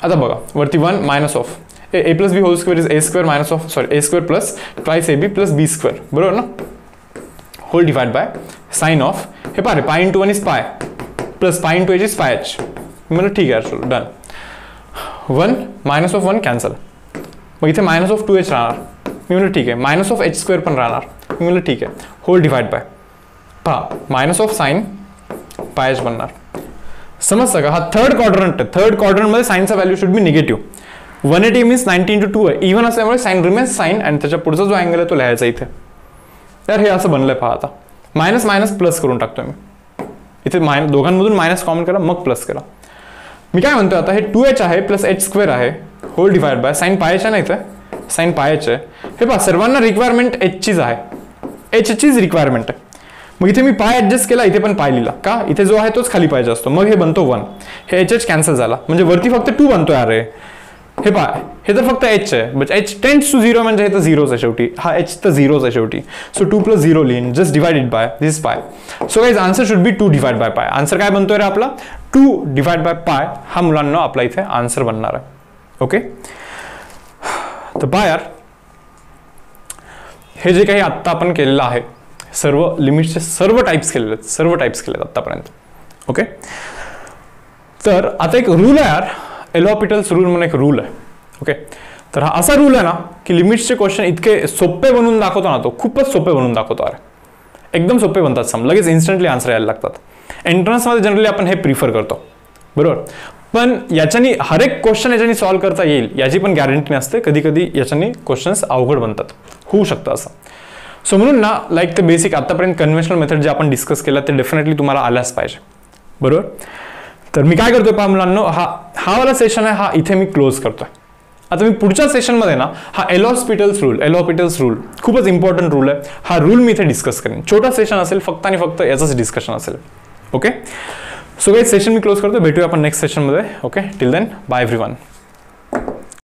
आता बघा वरती 1 minus of a + b whole square is a² minus of sorry a² plus twice ab plus b² बरोबर ना, whole divide by sine of हे पहा रे pi into 1 is pi plus pi into h is pi h. म्हणजे ठीक आहे चलो done. 1 minus of 1 cancel, मग इथे -2h राहणार. मी म्हणलं ठीक आहे, -h² पण राहणार. मी म्हणलं ठीक आहे, होल डिवाइड बाय पहा मायनस ऑफ साइन पाय h बनणार. समजतं का, हा थर्ड क्वाड्रंट आहे. थर्ड क्वाड्रंटमध्ये साइनचा value should be negative. 180 means 90 × 2 आहे, इव्हन असल्यामुळे साइन रिमेन्स साइन आणि त्याच्या पुढचा जो अँगल आहे तो लिहायचा इथे. तर हे असं बनलंय पहा. आता मायनस मायनस प्लस करून टाकतोय मी इथे, दोघांमधून मायनस कॉमन करा मग प्लस करा. मी काय म्हणतोय आता हे 2h आहे प्लस h² आहे होल डिवाइड बाय साइन पाय h आहे ना, इथे साइन पाय h आहे. हे पहा सर्वांना रिक्वायरमेंट h चीच आहे, h चीच रिक्वायरमेंट आहे. मग इथे मी पाय ऍडजस्ट केला, इथे पण पाय लिहिला का, इथे जो आहे तोच खाली पाहिजे असतो. मग हे बनतो 1, हे h कॅन्सल झाला म्हणजे वरती फक्त 2 बनतोय. अरे हे पहा हे तर फक्त h आहे, बट h टेन्स टू 0 म्हणजे हे तर 0च आहे शेवटी, हा h तर 0च आहे शेवटी. सो 2 + 0 लिहिन, just divided by this pi. So guys answer should be 2 divide by पाय. आन्सर काय बनतोय रे आपला 2 डिवाइड बाय पाय, हा मुलांना आपला इथे आन्सर बनणार आहे. ओके तर पहा यार हे जे काही आत्ता आपण केलेलं आहे सर्व लिमिट्सचे सर्व टाइप्स केलेले आहेत आत्तापर्यंत. ओके तर आता एक रूल आहे यार, एलॉपिटल्स रूल म्हणून एक रूल आहे. ओके तर हा असा रूल आहे ना की लिमिट्सचे क्वेश्चन इतके सोपे बनवून दाखवतो ना, तो खूपच सोपे बनवून दाखवतो. अरे एकदम सोपे बनतात, सम लगेच इन्स्टंटली आन्सर यायला लागतात. एंट्रन्समध्ये जनरली आपण हे प्रिफर करतो बरोबर, पण याच्यानी हर एक क्वेश्चन याच्यानी सॉल्व्ह करता येईल याची पण गॅरंटी नसते. कधी कधी याच्यानी क्वेश्चन्स अवघड बनतात, होऊ शकतं असं. सो म्हणून ना लाईक ते बेसिक आतापर्यंत कन्व्हेन्शनल मेथड जे आपण डिस्कस केलं ते डेफिनेटली तुम्हाला आल्याच पाहिजे बरोबर. तर मी काय करतोय पहा मुलांनो, हा वाला सेशन आहे हा इथे मी क्लोज करतोय. आता मी पुढच्या सेशनमध्ये ना हा एलॉपिटल्स रूल खूपच इम्पॉर्टंट रूल आहे, हा रूल मी इथे डिस्कस करेन. छोटा सेशन असेल फक्त आणि फक्त याचंच डिस्कशन असेल. ओके सो गाइस सेशन मी क्लोज करतो, भेटूया आपण नेक्स्ट सेशनमध्ये. Okay till then bye everyone.